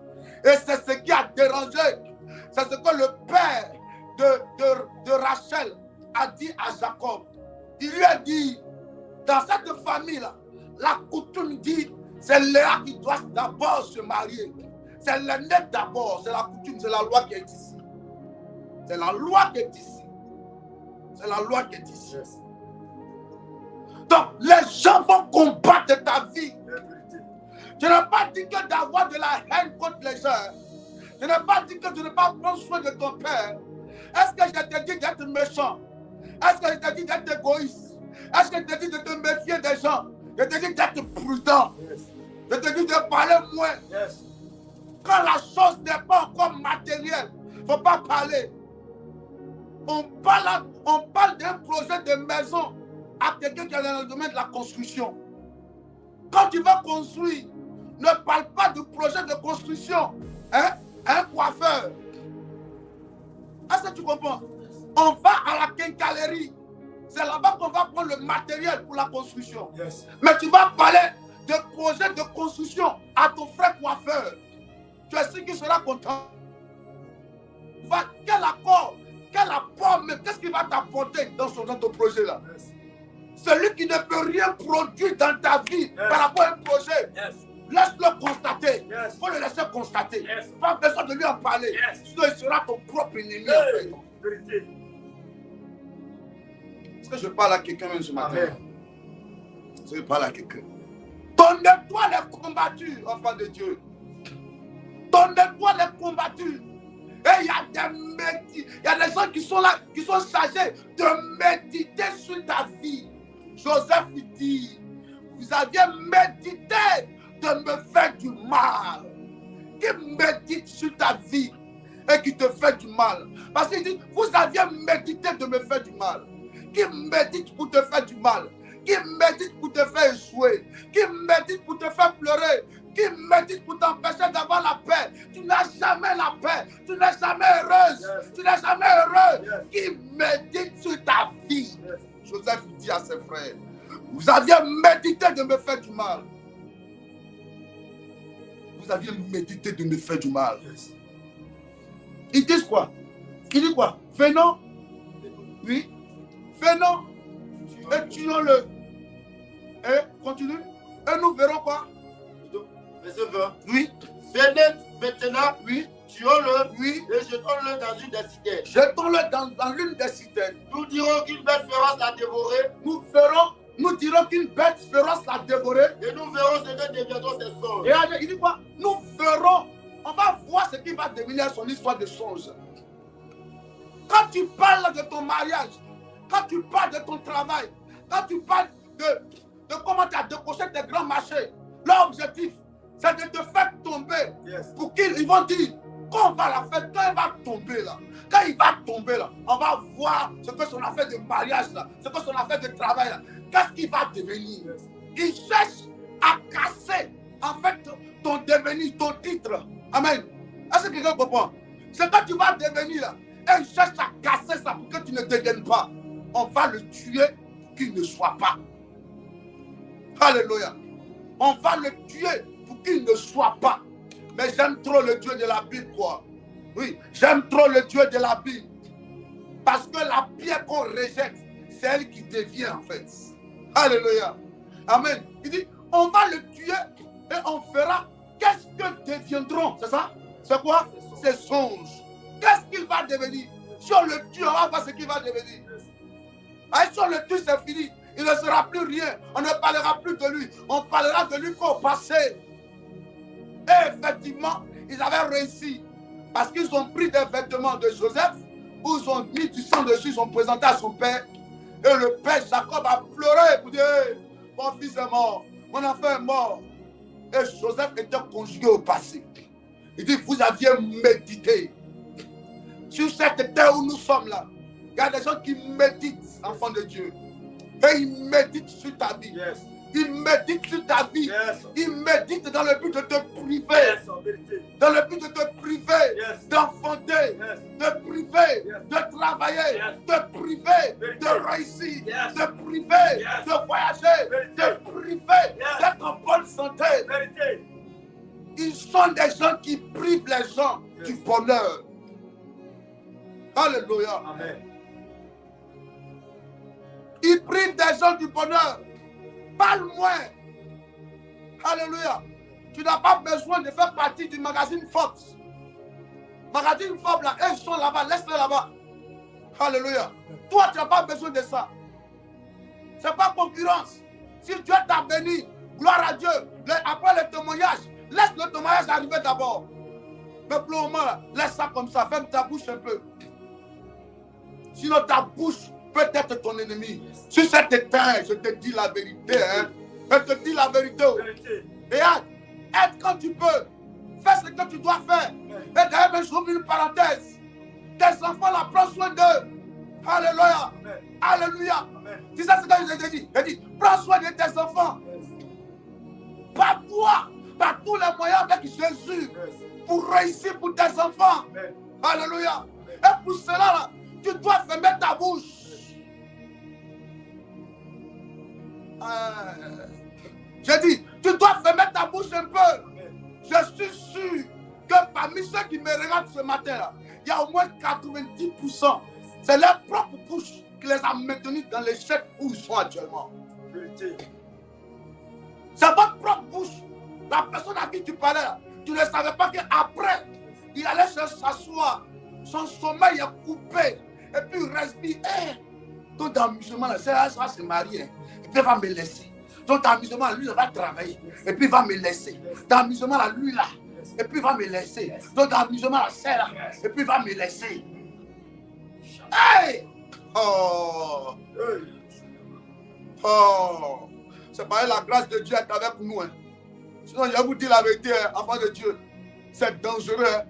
Et c'est ce qui a dérangé. C'est ce que le père de Rachel a dit à Jacob. Il lui a dit, dans cette famille-là, la coutume dit, c'est Léa qui doit d'abord se marier. C'est l'aîné d'abord, c'est la coutume, c'est la loi qui est ici. C'est la loi qui est ici. C'est la loi qui est ici. Yes. Donc, les gens vont combattre ta vie. Je n'ai pas dit que d'avoir de la haine contre les gens. Je n'ai pas dit que de ne pas prendre soin de ton père. Est-ce que je t'ai dit d'être méchant? Est-ce que je t'ai dit d'être égoïste? Est-ce que je t'ai dit de te méfier des gens? Je t'ai dit d'être prudent. Yes. Je t'ai dit de parler moins. Yes. Quand la chose n'est pas encore matérielle, il ne faut pas parler. On parle d'un projet de maison à quelqu'un qui est dans le domaine de la construction. Quand tu vas construire, ne parle pas de projet de construction. Hein? Un coiffeur. Est-ce que tu comprends? On va à la quincaillerie. C'est là-bas qu'on va prendre le matériel pour la construction. Yes. Mais tu vas parler de projet de construction à ton frère coiffeur. Tu es sûr qu'il sera content. Quel accord, quel apport, mais qu'est-ce qu'il va t'apporter dans ton projet-là? Yes. Celui qui ne peut rien produire dans ta vie par rapport à un projet, laisse-le constater. Il faut le laisser constater. Pas besoin de lui en parler. Sinon, il sera ton propre ennemi. Vérité. Est-ce que je parle à quelqu'un même ce matin? Amen. Est-ce que je parle à quelqu'un? Ton étoile est combattue, enfant de Dieu. Ton étoile est combattue. Et il y a des gens qui sont là, qui sont chargés de méditer sur ta vie. Joseph dit, vous aviez médité de me faire du mal. Qui médite sur ta vie et qui te fait du mal. Parce qu'il dit, vous aviez médité de me faire du mal. Qui médite pour te faire du mal. Qui médite pour te faire échouer. Qui médite pour te faire pleurer. Qui médite pour t'empêcher d'avoir la paix. Tu n'as jamais la paix. Tu n'es jamais heureuse. Tu n'es jamais heureux. Qui médite sur ta vie. Joseph dit à ses frères, vous aviez médité de me faire du mal. Vous aviez médité de me faire du mal. Ils disent quoi? Il dit quoi? Venons. Oui. Venons. Et tuons-le. Et continue. Et nous verrons quoi? Verset 20. Oui. Venez maintenant, Oui. tuons-le, Oui. et jetons-le dans une des citernes. Jetons-le dans l'une des citernes. Nous dirons qu'une bête féroce l'a dévoré, Nous dirons qu'une bête féroce l'a dévoré. et nous verrons ce que deviendront ses songes. Et il dit quoi? Nous verrons. On va voir ce qui va devenir son histoire de songe. Quand tu parles de ton mariage, quand tu parles de ton travail, quand tu parles de comment tu as décoché tes grands marchés, leur objectif, c'est de te faire tomber. Pour qu'ils vont dire, quand on va la faire, quand il va tomber là, quand il va tomber là, on va voir ce que son affaire de mariage là, ce que son affaire de travail là, qu'est-ce qu'il va devenir. Il cherche à casser en fait ton devenir, ton titre. Amen. Est-ce que quelqu'un comprend? C'est quand tu vas devenir là, et il cherche à casser ça pour que tu ne deviennes pas. On va le tuer pour qu'il ne soit pas. Alléluia. On va le tuer pour qu'il ne soit pas. Mais j'aime trop le Dieu de la Bible, quoi. Oui, j'aime trop le Dieu de la Bible. Parce que la pierre qu'on rejette, c'est elle qui devient en fait. Alléluia. Amen. Il dit, on va le tuer et on fera. Qu'est-ce que deviendront? C'est ça? C'est quoi? Ces songes. Qu'est-ce qu'il va devenir? Si on le tue, on va voir ce qu'il va devenir. Et si on le tue, c'est fini. Il ne sera plus rien. On ne parlera plus de lui. On parlera de lui qu'au passé. Et effectivement, ils avaient réussi. Parce qu'ils ont pris des vêtements de Joseph, où ils ont mis du sang dessus, ils ont présenté à son père. Et le père Jacob a pleuré pour dire, mon fils est mort, mon enfant est mort. Et Joseph était conjugué au passé. Il dit, vous aviez médité. Sur cette terre où nous sommes là, il y a des gens qui méditent, enfants de Dieu. Et ils méditent sur ta vie. Il médite sur ta vie. Yes. Il médite dans le but de te priver. Yes, en vérité. Dans le but de te priver Yes. d'enfanter, Yes. de priver Yes. de travailler, Yes. de priver Vérité. de réussir, Yes. de priver Yes. de voyager, Vérité. de priver Yes. d'être en bonne santé. Vérité. Ils sont des gens qui privent les gens Yes. du bonheur. Alléluia. Amen. Ils privent des gens du bonheur. Parle-moi. Alléluia. Tu n'as pas besoin de faire partie du magazine Forbes. Magazine Forbes, là, eux, ils sont là-bas. Laisse-les là-bas. Alléluia. Toi, tu n'as pas besoin de ça. Ce n'est pas concurrence. Si Dieu t'a béni, gloire à Dieu. Après le témoignage, laisse le témoignage arriver d'abord. Mais pour le moment, là, laisse ça comme ça. Ferme ta bouche un peu. Sinon, ta bouche peut être ton ennemi. Sur cette éteinte, je te dis la vérité. Hein. Je te dis la vérité. Vérité. Et aide quand tu peux. Fais ce que tu dois faire. Et d'ailleurs, je j'ouvre une parenthèse. Tes enfants, là, prends soin d'eux. Alléluia. Amen. Alléluia. Amen. C'est ça ce que je t'ai dit. J'ai dit, prends soin de tes enfants. Yes. Par toi, par tous les moyens avec Jésus. Yes. Pour réussir pour tes enfants. Amen. Alléluia. Et pour cela, là, tu dois fermer ta bouche. J'ai dit, tu dois fermer ta bouche un peu. Amen. Je suis sûr que parmi ceux qui me regardent ce matin-là, il y a au moins 90%. C'est leur propre bouche qui les a maintenus dans l'échec où ils sont actuellement. Vérité. C'est votre propre bouche. La personne à qui tu parlais, là, tu ne savais pas qu'après, il allait s'asseoir. Son sommeil est coupé. Et puis il respire. Ton amusement, là, ça va se marier. Et puis il va me laisser. Ton amusement, lui, il va travailler. Et puis il va me laisser. Ton amusement, là, lui, là. Et puis il va me laisser. Ton amusement, là, c'est là. Et puis il va me laisser. Hey! Oh! Hey. Oh! C'est pas la grâce de Dieu est avec nous. Hein. Sinon, je vous dis la vérité, hein, enfant de Dieu. C'est dangereux. Hein.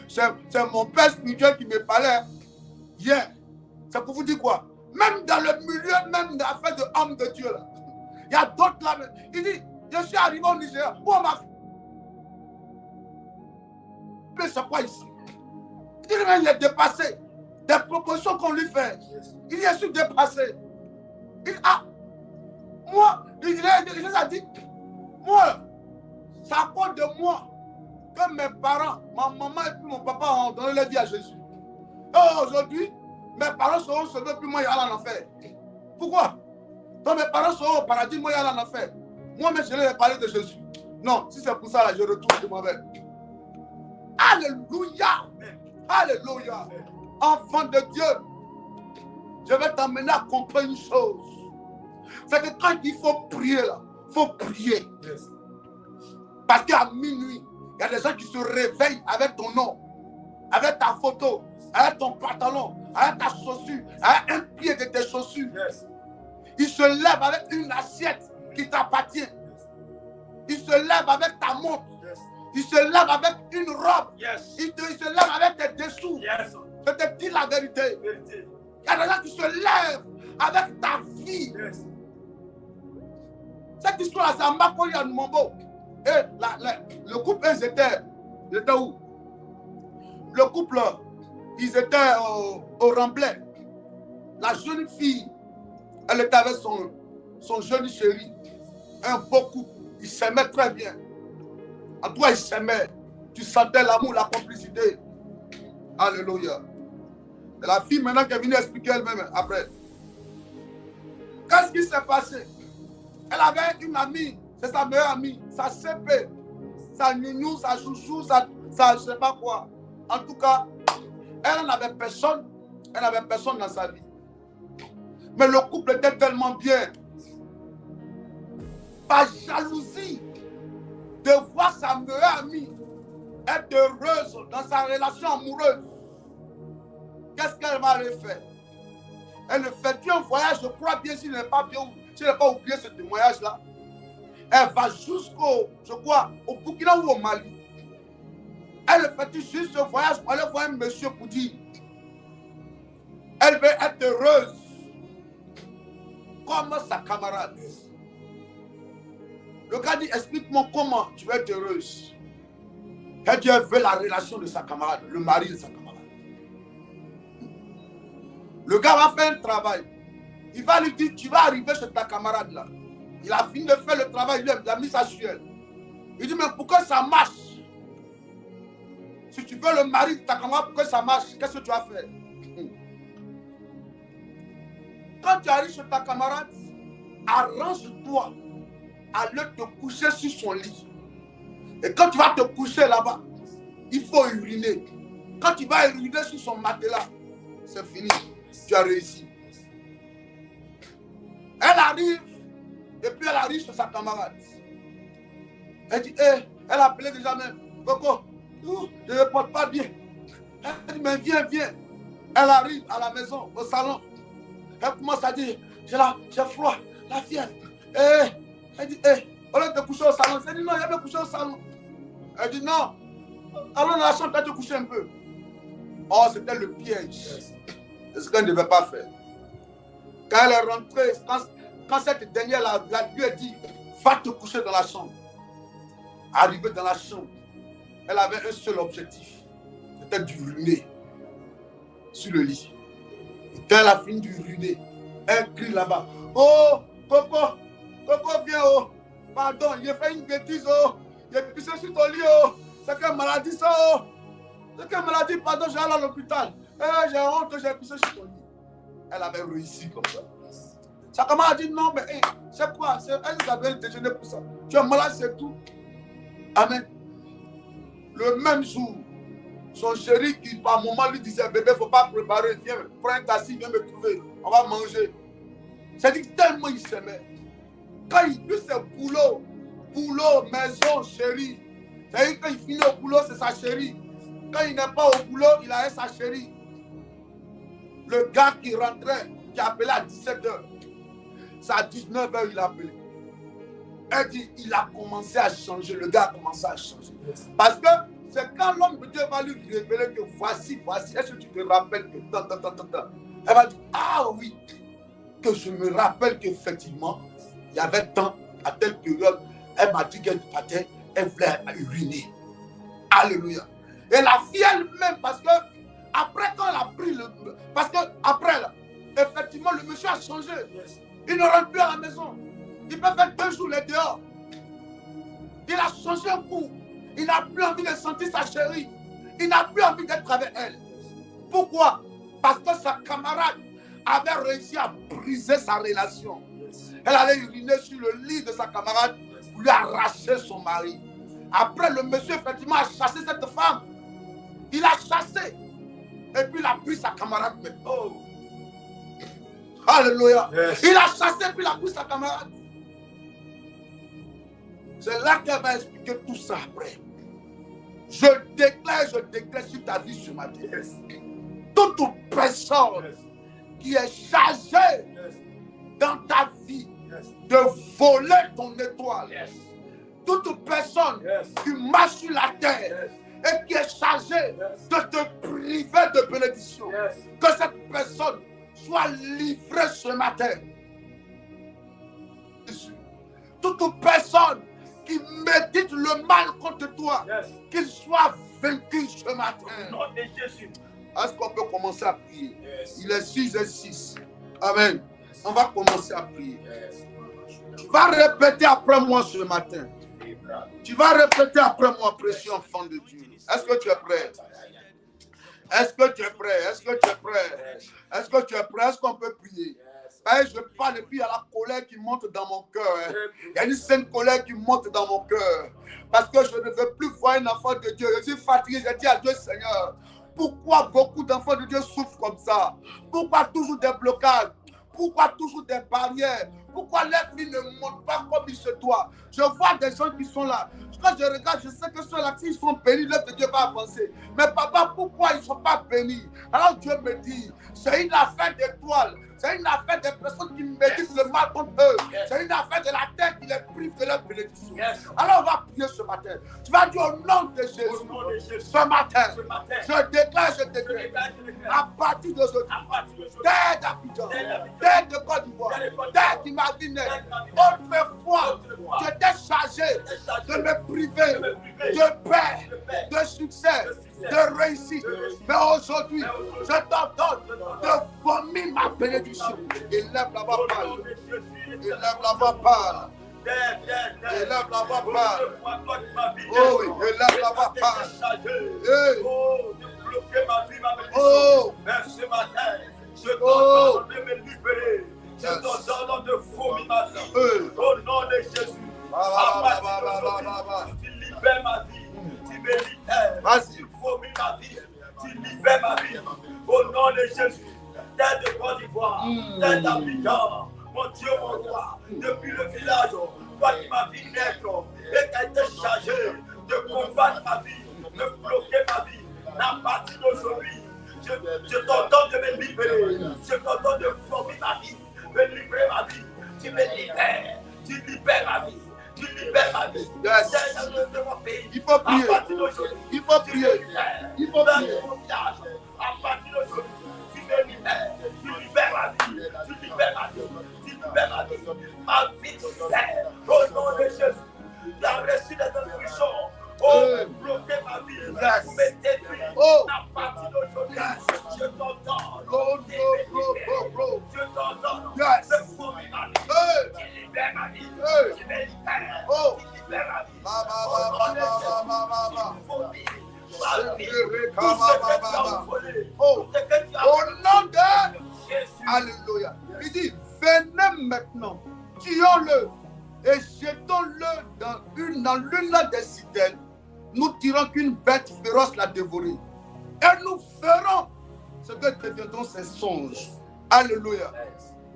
C'est mon père spirituel qui me parlait hier. C'est pour vous dire quoi? Même dans le milieu même de l'affaire de homme de Dieu, là, il y a d'autres là. Il dit, je suis arrivé au Nigeria, où on m'a fait. C'est quoi ici? Il dit, il est dépassé. Des propositions qu'on lui fait. Il est sur dépassé. Il a. Moi, il a dit, moi, c'est à cause de moi que mes parents, ma maman et puis mon papa ont donné leur vie à Jésus. Et aujourd'hui, mes parents seront sauvés, puis moi, il y a en enfer. Pourquoi? Donc mes parents seront au paradis, moi, il y a en enfer. Moi-même, je leur ai parlé de Jésus. Non, si c'est pour ça, là, je retourne de moi-même. Alléluia! Alléluia! Enfant de Dieu, je vais t'amener à comprendre une chose. C'est que quand il faut prier, là, il faut prier. Yes. Parce qu'à minuit, il y a des gens qui se réveillent avec ton nom, avec ta photo, avec ton pantalon, avec ta chaussure, avec un pied de tes chaussures. Yes. Ils se lèvent avec une assiette qui t'appartient. Ils se lèvent avec ta montre. Yes. Ils se lèvent avec une robe. Yes. Ils se lèvent avec tes dessous. Yes. Je te dis la vérité. Vérité. Il y a des gens qui se lèvent avec ta vie. Yes. Cette histoire, c'est à Makori à Numombo. Et le couple, ils étaient où? Le couple, ils étaient au Remblai. La jeune fille, elle était avec son jeune chéri. Un beau couple. Ils s'aimaient très bien. En toi, ils s'aimaient. Tu sentais l'amour, la complicité. Alléluia. Et la fille, maintenant, qui est venue expliquer elle-même après. Qu'est-ce qui s'est passé? Elle avait une amie, c'est sa meilleure amie, sa CP, sa nounou, sa chouchou, sa je ne sais pas quoi. En tout cas, elle n'avait personne dans sa vie. Mais le couple était tellement bien. Par jalousie de voir sa meilleure amie être heureuse dans sa relation amoureuse. Qu'est-ce qu'elle va aller faire? Elle fait un voyage, je crois bien, si je n'ai pas oublié ce témoignage-là. Elle va jusqu'au, je crois, au Burkina ou au Mali. Elle fait juste ce voyage pour aller voir un monsieur pour dire elle veut être heureuse comme sa camarade. Le gars dit, explique-moi comment tu vas être heureuse. Et Dieu veut la relation de sa camarade, le mari de sa camarade. Le gars va faire un travail. Il va lui dire, tu vas arriver chez ta camarade là. Il a fini de faire le travail, il a mis ça sur elle. Il dit, mais pourquoi ça marche? Si tu veux le mari de ta camarade, pourquoi ça marche? Qu'est-ce que tu vas faire? Quand tu arrives chez ta camarade, arrange-toi à aller te coucher sur son lit. Et quand tu vas te coucher là-bas, il faut uriner. Quand tu vas uriner sur son matelas, c'est fini. Tu as réussi. Elle arrive, et puis elle arrive chez sa camarade. Elle dit, hey, elle a appelé déjà même, Coco, je ne porte pas bien. Elle dit, mais viens, viens. Elle arrive à la maison, au salon. Elle commence à dire, j'ai froid, la fièvre. Elle dit, au lieu de te coucher au salon, elle dit, non, il va me coucher au salon. Elle dit, non, allons dans la chambre, tu vas te coucher un peu. Oh, c'était le piège. C'est ce qu'elle ne devait pas faire. Quand elle est rentrée, quand cette dernière lui a dit, va te coucher dans la chambre. Arrivée dans la chambre, elle avait un seul objectif. C'était d'uriner sur le lit. Et quand elle a fini d'uriner, elle crie là-bas. Oh, Coco, Coco, viens, oh. Pardon, j'ai fait une bêtise, oh. J'ai pissé sur ton lit, oh. C'est quelle maladie, ça, oh. C'est quelle maladie, pardon, j'ai allé à l'hôpital. J'ai honte, j'ai pissé sur ton lit. Elle avait réussi comme ça. Sa camarade a dit non, mais c'est quoi? Elle avait déjeuné pour ça. Tu es malade, c'est tout. Amen. Le même jour, son chéri qui par moment lui disait, bébé, il ne faut pas préparer, viens, prends un taxi, viens me trouver, on va manger. C'est-à-dire tellement il s'aimait. Quand il dit c'est boulot, maison, chérie. C'est-à-dire quand il finit au boulot, c'est sa chérie. Quand il n'est pas au boulot, il a sa chérie. Le gars qui rentrait, qui appelait à 17h, c'est à 19h il a appelé. Elle dit, il a commencé à changer, le gars a commencé à changer. Parce que c'est quand l'homme de Dieu va lui révéler que voici, est-ce que tu te rappelles que elle va dire, ah oui, que je me rappelle qu'effectivement, il y avait tant, à telle période, elle m'a dit qu'elle partait, elle voulait uriner. Alléluia. Et la fille elle-même, parce que après quand elle a pris parce que après là, effectivement le monsieur a changé. Il ne rentre plus à la maison. Il peut faire 2 jours les dehors. Il a changé un coup. Il n'a plus envie de sentir sa chérie. Il n'a plus envie d'être avec elle. Pourquoi? Parce que sa camarade avait réussi à briser sa relation. Elle allait uriner sur le lit de sa camarade pour lui arracher son mari. Après, le monsieur, effectivement, a chassé cette femme. Il a chassé. Et puis, il a pris sa camarade. Mais oh! Alléluia! Yes. Il a chassé, puis il a pris sa camarade. C'est là qu'elle va expliquer tout ça après. Je déclare sur ta vie ce matin. Yes. Toute personne qui est chargée dans ta vie de voler ton étoile. Toute personne qui marche sur la terre et qui est chargée de te priver de bénédiction. Que cette personne soit livrée ce matin. Toute personne qui médite le mal contre toi, qu'il soit vaincu ce matin. Au nom de Jésus. Est-ce qu'on peut commencer à prier? Il est 6h06. Amen. On va commencer à prier. Tu vas répéter après moi ce matin. Tu vas répéter après moi, précieux enfant de Dieu. Est-ce que tu es prêt? Est-ce que tu es prêt? Est-ce que tu es prêt? Est-ce que tu es prêt? Est-ce qu'on peut prier? Je parle et puis il y a la colère qui monte dans mon cœur. Il y a une sainte colère qui monte dans mon cœur. Parce que je ne veux plus voir un enfant de Dieu. Je suis fatigué. Je dis à Dieu, Seigneur, pourquoi beaucoup d'enfants de Dieu souffrent comme ça? Pourquoi toujours des blocages? Pourquoi toujours des barrières? Pourquoi les vies ne montent pas comme il se doit? Je vois des gens qui sont là. Quand je regarde, je sais que ceux-là, s'ils sont bénis, l'œuvre de Dieu va avancer. Mais papa, pourquoi ils ne sont pas bénis? Alors Dieu me dit, c'est une affaire d'étoile. C'est une affaire des personnes qui méditent le mal contre eux. C'est une affaire de la terre qui les prive de leur bénédiction. Alors on va prier ce matin. Tu vas dire au nom de Jésus. Ce matin, je déclare, je déclare. À partir d'aujourd'hui, terre d'Abidjan, terre de Côte d'Ivoire, terre qui m'a dit naître. Autrefois, j'étais chargé de me priver de paix, de succès, de réussite. Mais aujourd'hui, je t'ordonne de vomir ma bénédiction. Élève la voix pâle. Élève la voix pâle. Élève la voix pâle. Oh oui, élève la voix pâle. Oh, ce matin, je t'ordonne de me libérer. Je t'ordonne de vomir ma vie. Au nom de Jésus. À partir tu libères ma vie. Tu me libères. Tu vomis ma vie. Tu libères ma vie. Au nom de Jésus. Terre de Côte d'Ivoire. Terre d'Abidjan. Mon Dieu, mon roi. Depuis le village, toi qui m'as vu naître et qui as été chargé de combattre ma vie, de bloquer ma vie. À partir d'aujourd'hui, je t'ordonne de me libérer. Je t'ordonne de former ma vie, de libérer ma vie. Tu me libères. Tu libères ma vie. Tu libères ma vie. Il faut prier. Il faut prier. Il faut prier. À partir d'aujourd'hui, tu me libères. Tu libères ma vie. Tu libères ma vie. Tu libères ma vie. Ma vie, tu libères. Au nom de Jésus, tu as reçu des instructions. Oh, bloquer ma vie. Vous me détruire. À partir d'aujourd'hui, je t'entends. Je t'entends. Je forme ma vie. Tu libères ma vie. Tu me libères. Tu libères ma vie. Au nom de Jésus, au nom de Jésus. Alléluia. Il dit, venez maintenant, tuons-le et jetons-le dans l'une des citernes. Nous tirons qu'une bête féroce l'a dévoré. Et nous ferons ce que deviendront ces songes. Alléluia.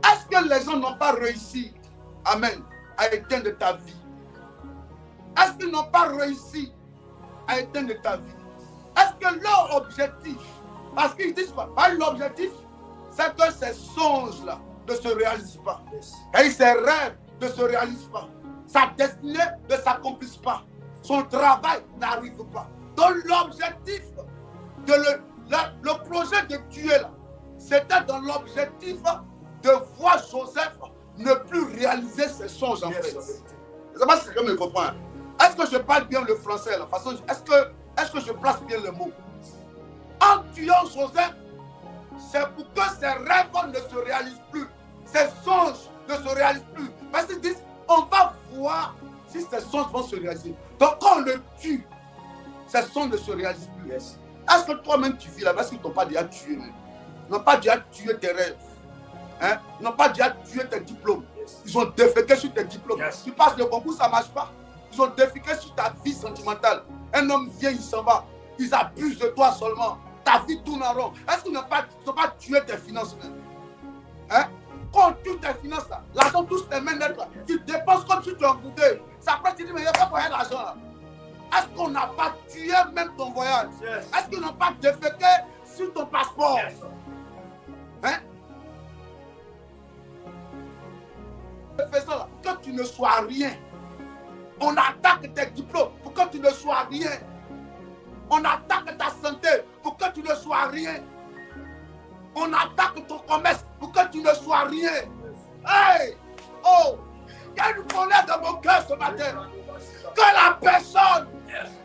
Est-ce que les gens n'ont pas réussi, amen, à éteindre ta vie? Est-ce qu'ils n'ont pas réussi à éteindre ta vie? Est-ce que leur objectif, parce qu'ils disent quoi? L'objectif, c'est que ces songes-là ne se réalisent pas. Et ces rêves ne se réalisent pas. Sa destinée ne s'accomplisse pas. Son travail n'arrive pas. Donc l'objectif, le projet de tuer là, c'était dans l'objectif de voir Joseph ne plus réaliser ses songes en fait. Je ne sais pas si quelqu'un me comprend. Est-ce que je parle bien le français là? Est-ce que je place bien le mot? En tuant Joseph, c'est pour que ses rêves ne se réalisent plus. Ses songes ne se réalisent plus. Parce qu'ils disent, on va voir si ces songes vont se réaliser. Donc quand on le tue, ces songes ne se réalisent plus. Est-ce que toi-même tu vis là? Est-ce qu'ils ne t'ont pas déjà tué même? Ils n'ont pas déjà tué tes rêves. Hein? Ils n'ont pas déjà tué tes diplômes. Ils ont déféqué sur tes diplômes. Tu passes le concours, ça ne marche pas. Ils ont déféqué sur ta vie sentimentale. Un homme vient, il s'en va. Ils abusent de toi seulement. Ta vie tourne en rond. Est-ce qu'ils n'ont pas tué tes finances même? Hein? Quand on tue tes finances, là, l'argent touche tes mains net, là. Tu dépenses comme si tu en voulais. Ça après, tu dis, mais il n'y a pas pour l'argent là. Est-ce qu'on n'a pas tué même ton voyage? Est-ce qu'ils n'ont pas déféqué sur ton passeport? Hein? Fais ça là, que tu ne sois rien. On attaque tes diplômes pour que tu ne sois rien. On attaque ta santé pour que tu ne sois rien. On attaque ton commerce pour que tu ne sois rien. Hey! Oh! Il y a une colère dans mon cœur ce matin. Que la personne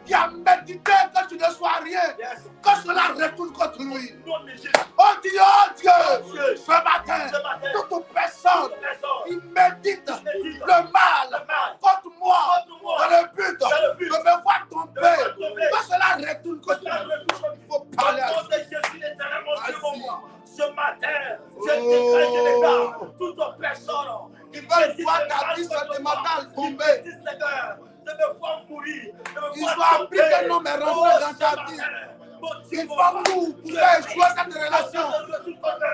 qui a médité que tu ne sois rien, que cela retourne contre lui. Oh Dieu, ce matin, toute personne qui médite le mal contre moi, dans le but de me voir tomber, que cela retourne contre lui. Il faut parler à Dieu. Ce matin, je déclare toute personne qui veut voir ta vie sentimentale tomber. De me voir mourir. Ils ont appris que l'homme est rentré dans ta vie. Ils vont nous pour échouer cette relation.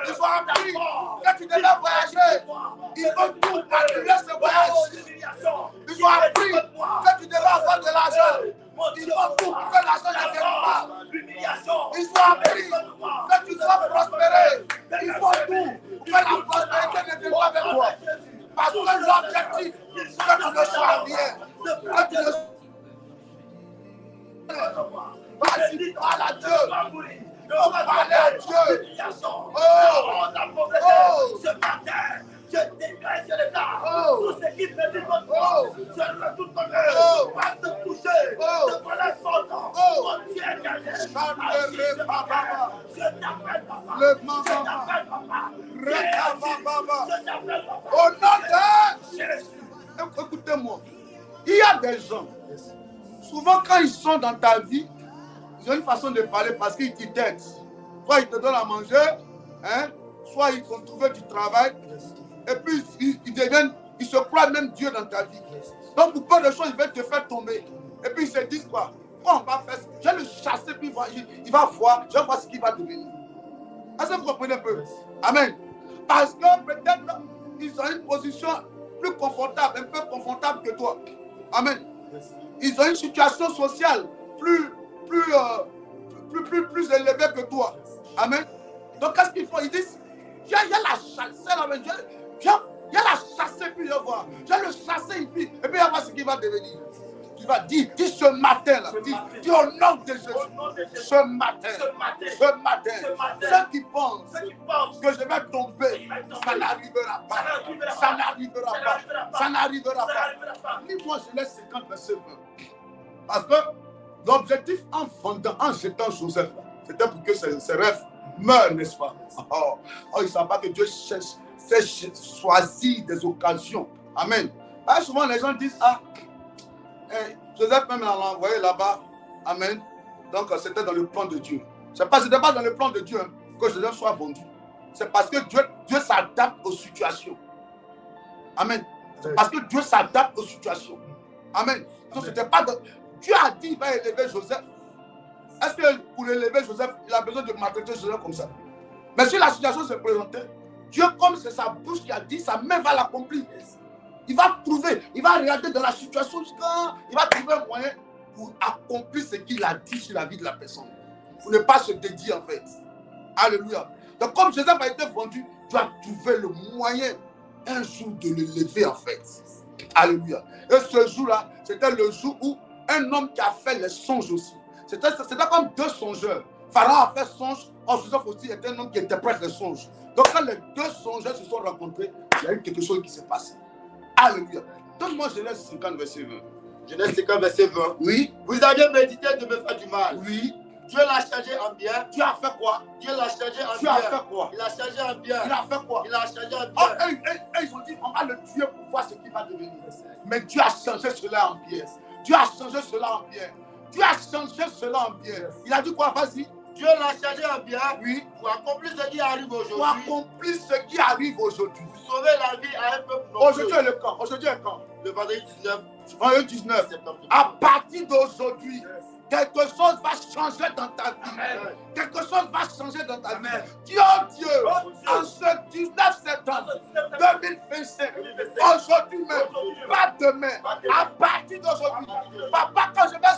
Ils ont appris que tu devais voyager. Ils vont tout annuler ce voyage. Ils ont appris que tu devais avoir de l'argent. Ils vont tout pour que l'argent ne vienne pas. Ils ont appris que tu dois prospérer. Ils font tout pour que la Parce que l'objectif, que tu ne sois rien. Que tu ne vas-y, parle à Dieu. Oh, parle à Dieu. Ce matin, je déclare sur les gars, tout ce qui me dit votre corps, je retourne ton œil, va se coucher, je connais son nom, mon Dieu est gagné. Je t'appelle papa, je t'appelle papa, je t'appelle papa. Au nom de Jésus. Écoutez-moi, il y a des gens, souvent quand ils sont dans ta vie, ils ont une façon de parler parce qu'ils t'aident. Soit ils te donnent à manger, hein, soit ils ont trouvé du travail, et puis ils se croient même Dieu dans ta vie. Donc pour peu de choses, ils veulent te faire tomber. Et puis ils se disent quoi? Quand on va faire ça, je vais le chasser, puis il va voir, je vais voir ce qu'il va devenir. Est-ce que vous comprenez un peu? Amen. Parce que peut-être ils ont une position plus confortable, un peu confortable que toi. Amen. Ils ont une situation sociale plus élevée que toi. Amen. Donc qu'est-ce qu'ils font? Ils disent, il y a la chasser là, mais il y a la chasser, puis je vais voir. Je vais le chasser, et puis il va voir ce qu'il va devenir. Tu vas dire ce matin là, dis au nom de Jésus, ce matin, ceux qui pensent que je vais tomber, ça n'arrivera pas, ça n'arrivera pas, ça n'arrivera pas. Lis-moi Genèse 50, verset 20. Parce que l'objectif en jetant Joseph, c'était pour que ses rêves meurent, n'est-ce pas? Oh, ils ne savent pas que Dieu sait choisir des occasions. Amen. Pas souvent les gens disent, Joseph même l'a envoyé là-bas. Amen. Donc c'était dans le plan de Dieu. Ce n'était pas dans le plan de Dieu que Joseph soit vendu. C'est parce que Dieu s'adapte aux situations. Amen. C'est parce que Dieu s'adapte aux situations. Amen. Donc c'était pas Dieu a dit qu'il va élever Joseph. Est-ce que pour élever Joseph, il a besoin de maltraiter Joseph comme ça? Mais si la situation se présentait, Dieu, comme c'est sa bouche qui a dit, sa main va l'accomplir. Il va trouver, il va regarder dans la situation, il va trouver un moyen pour accomplir ce qu'il a dit sur la vie de la personne. Pour ne pas se dédier en fait. Alléluia. Donc comme Joseph a été vendu, Dieu a trouvé le moyen un jour de l'élever en fait. Alléluia. Et ce jour-là, c'était le jour où un homme qui a fait les songes aussi. C'était comme deux songeurs. Pharaon a fait songe, Joseph aussi était un homme qui interprète les songes. Donc quand les deux songeurs se sont rencontrés, il y a eu quelque chose qui s'est passé. Alléluia. Donne-moi Genèse 50, verset 20. Genèse 50, verset 20. Oui. Vous aviez médité de me faire du mal. Oui. Dieu l'a changé en bien. Tu as fait quoi? Dieu l'a changé en bien. Tu as fait quoi? Il a changé en bien. Il a fait quoi? Il a changé en Oh, bien. ils ont dit, on va le tuer pour voir ce qu'il va devenir. Mais Dieu a changé cela en bien. Dieu a changé cela en bien. Dieu a changé cela en bien. Il a dit quoi? Vas-y. Dieu l'a changé en bien. Oui. Pour accomplir ce qui arrive aujourd'hui. Pour accomplir ce qui arrive aujourd'hui. Pour sauver la vie à un peuple nombreux. Aujourd'hui est le camp. Aujourd'hui est quand? Le vendredi 19. Vendredi 19 septembre. À partir d'aujourd'hui, quelque chose va changer dans ta vie. Amen. Quelque chose va changer dans ta vie. Dieu, en ce 19 septembre 2025, aujourd'hui même, pas demain, à partir d'aujourd'hui, papa, quand je vais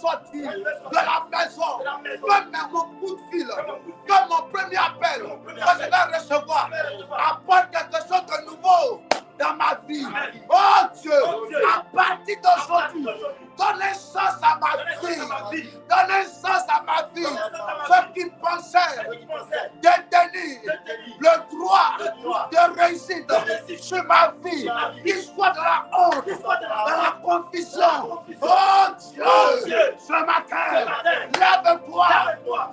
sortir de la maison, que mon coup de fil, que mon premier appel, que je vais recevoir, apporte quelque chose de nouveau dans ma vie. Oh Dieu, à partir d'aujourd'hui, donnez sens à ma vie. Donnez sens à ma vie. Ceux qui pensaient détenir le droit de réussite sur ma vie, qu'ils soient dans la honte, dans la confusion. Oh Dieu, ce matin, lève-toi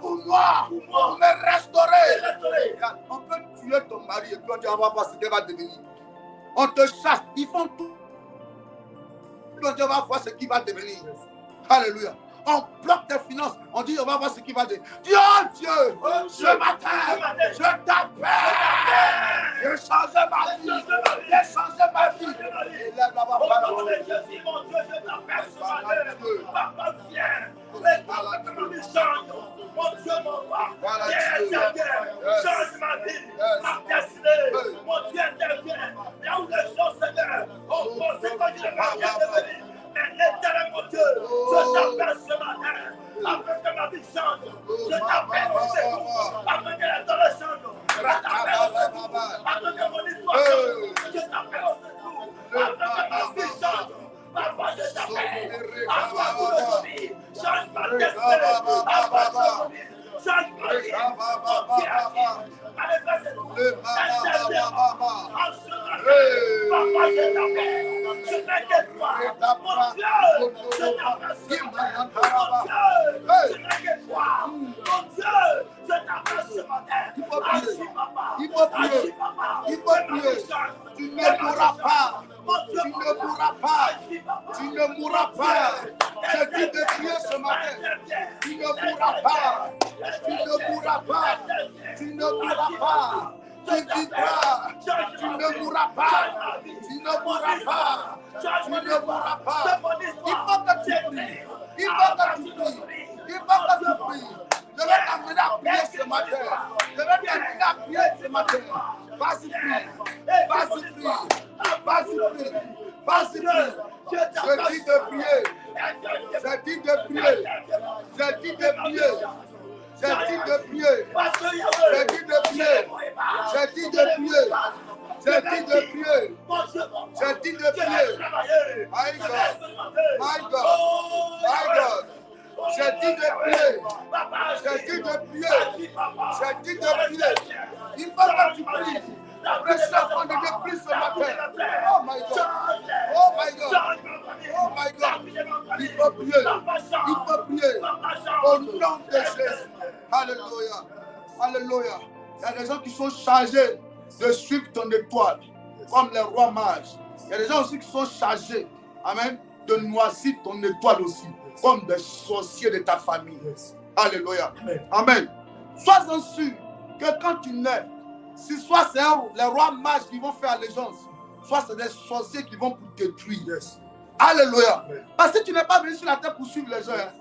pour moi, pour me restaurer. On peut tuer ton mari et puis on dit on va voir ce qu'il va devenir. On te chasse, ils font tout. On dit on va voir ce qui va devenir. Alléluia. On bloque tes finances. On dit on va voir ce qui va devenir. Dieu, ce matin, je t'appelle. J'ai changé ma vie. J'ai changé ma vie. Élève la voix. Mon Dieu, je t'appelle ce matin. Papa, viens. Mon Dieu, mon roi. Viens, change ma vie, ma destinée. Mon Dieu, intervient. Là où les gens se lèvent, on pense que je ne vais rien devenir. Mais l'éternel, mon Dieu, je t'appelle ce matin. Afin que ma vie change. Je t'appelle au secours. Afin que la donne change. Je t'appelle au secours. Afin que mon histoire change. Tu ne mourras pas. Tu ne mourras pas. Tu ne mourras pas. Je dis de prier ce matin. Tu ne mourras pas. Tu ne mourras pas. Tu ne mourras pas. Tu vivras. Tu ne mourras pas. Tu ne mourras pas. Tu ne mourras pas. Il faut que tu pries. Il faut que tu pries. Il faut que tu pries. Je vais t'amener à prier ce matin. Je vais t'amener à prier ce matin. Vas-y, prie. Vas-y, prie. Vas-y, prie. Vas-y, prie. Je dis de prier. Je dis de prier. Je dis de prier. Je dis de prier. Je dis de prier. Je dis de prier. Je dis de prier. Je dis de prier. My God. My God. My God. Je dis de prier. Je dis de prier. Je dis de prier. Il faut que tu pries. Précieux enfant de Dieu, prie ce matin. Oh my God. Oh my God. Oh my God. Il faut prier. Il faut prier. Au nom de Jésus. Alléluia. Alléluia. Il y a des gens qui sont chargés de suivre ton étoile, comme les rois mages. Il y a des gens aussi qui sont chargés, amen, de noisir ton étoile aussi, comme des sorciers de ta famille. Alléluia. Amen. Sois-en sûr que quand tu nais, si soit c'est les rois mages qui vont faire allégeance, soit c'est des sorciers qui vont pour détruire. Alléluia. Parce que tu n'es pas venu sur la terre pour suivre les gens. Hein.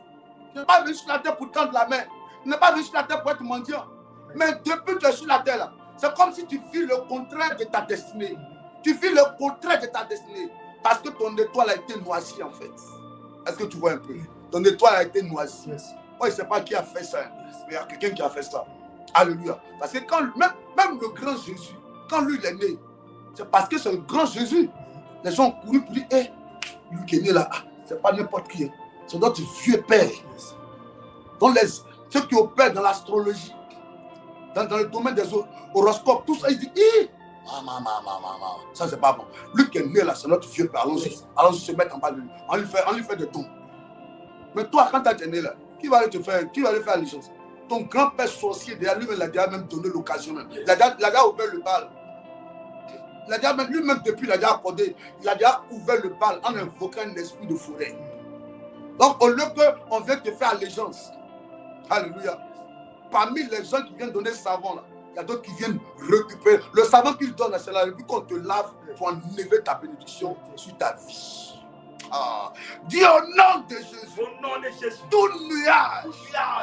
Tu n'es pas venu sur la terre pour tendre la main. Tu n'es pas venu sur la terre pour être mendiant. Mais depuis que tu es sur la terre, c'est comme si tu vis le contraire de ta destinée. Tu vis le contraire de ta destinée. Parce que ton étoile a été noisée en fait. Est-ce que tu vois un peu? Ton étoile a été noisée. Moi, je ne sais pas qui a fait ça. Mais il y a quelqu'un qui a fait ça. Alléluia. Parce que quand même le grand Jésus, quand lui il est né, c'est parce que c'est le grand Jésus. Les gens ont couru pour dire, hé, lui qui est né là, c'est pas n'importe qui. C'est notre vieux père. Donc ceux qui opèrent dans l'astrologie, dans le domaine des horoscopes, tout ça, ils disent, hé, ça c'est pas bon. Lui qui est né là, c'est notre vieux père. Allons-y se mettre en bas de lui. On lui fait des dons. Mais toi, quand tu es né là, qui va aller faire allégeance? Ton grand-père sorcier, lui, il a déjà même donné l'occasion. Il a déjà ouvert le bal. Lui-même, depuis, il a déjà accordé. Il a déjà ouvert le bal en invoquant un esprit de forêt. Donc, au lieu qu'on vienne te faire allégeance, alléluia, parmi les gens qui viennent donner le savon, là, il y a d'autres qui viennent récupérer. Le savon qu'ils donnent, c'est là, depuis qu'on te lave pour enlever ta bénédiction sur ta vie. Ah. Dis au nom de Jésus, tout nuage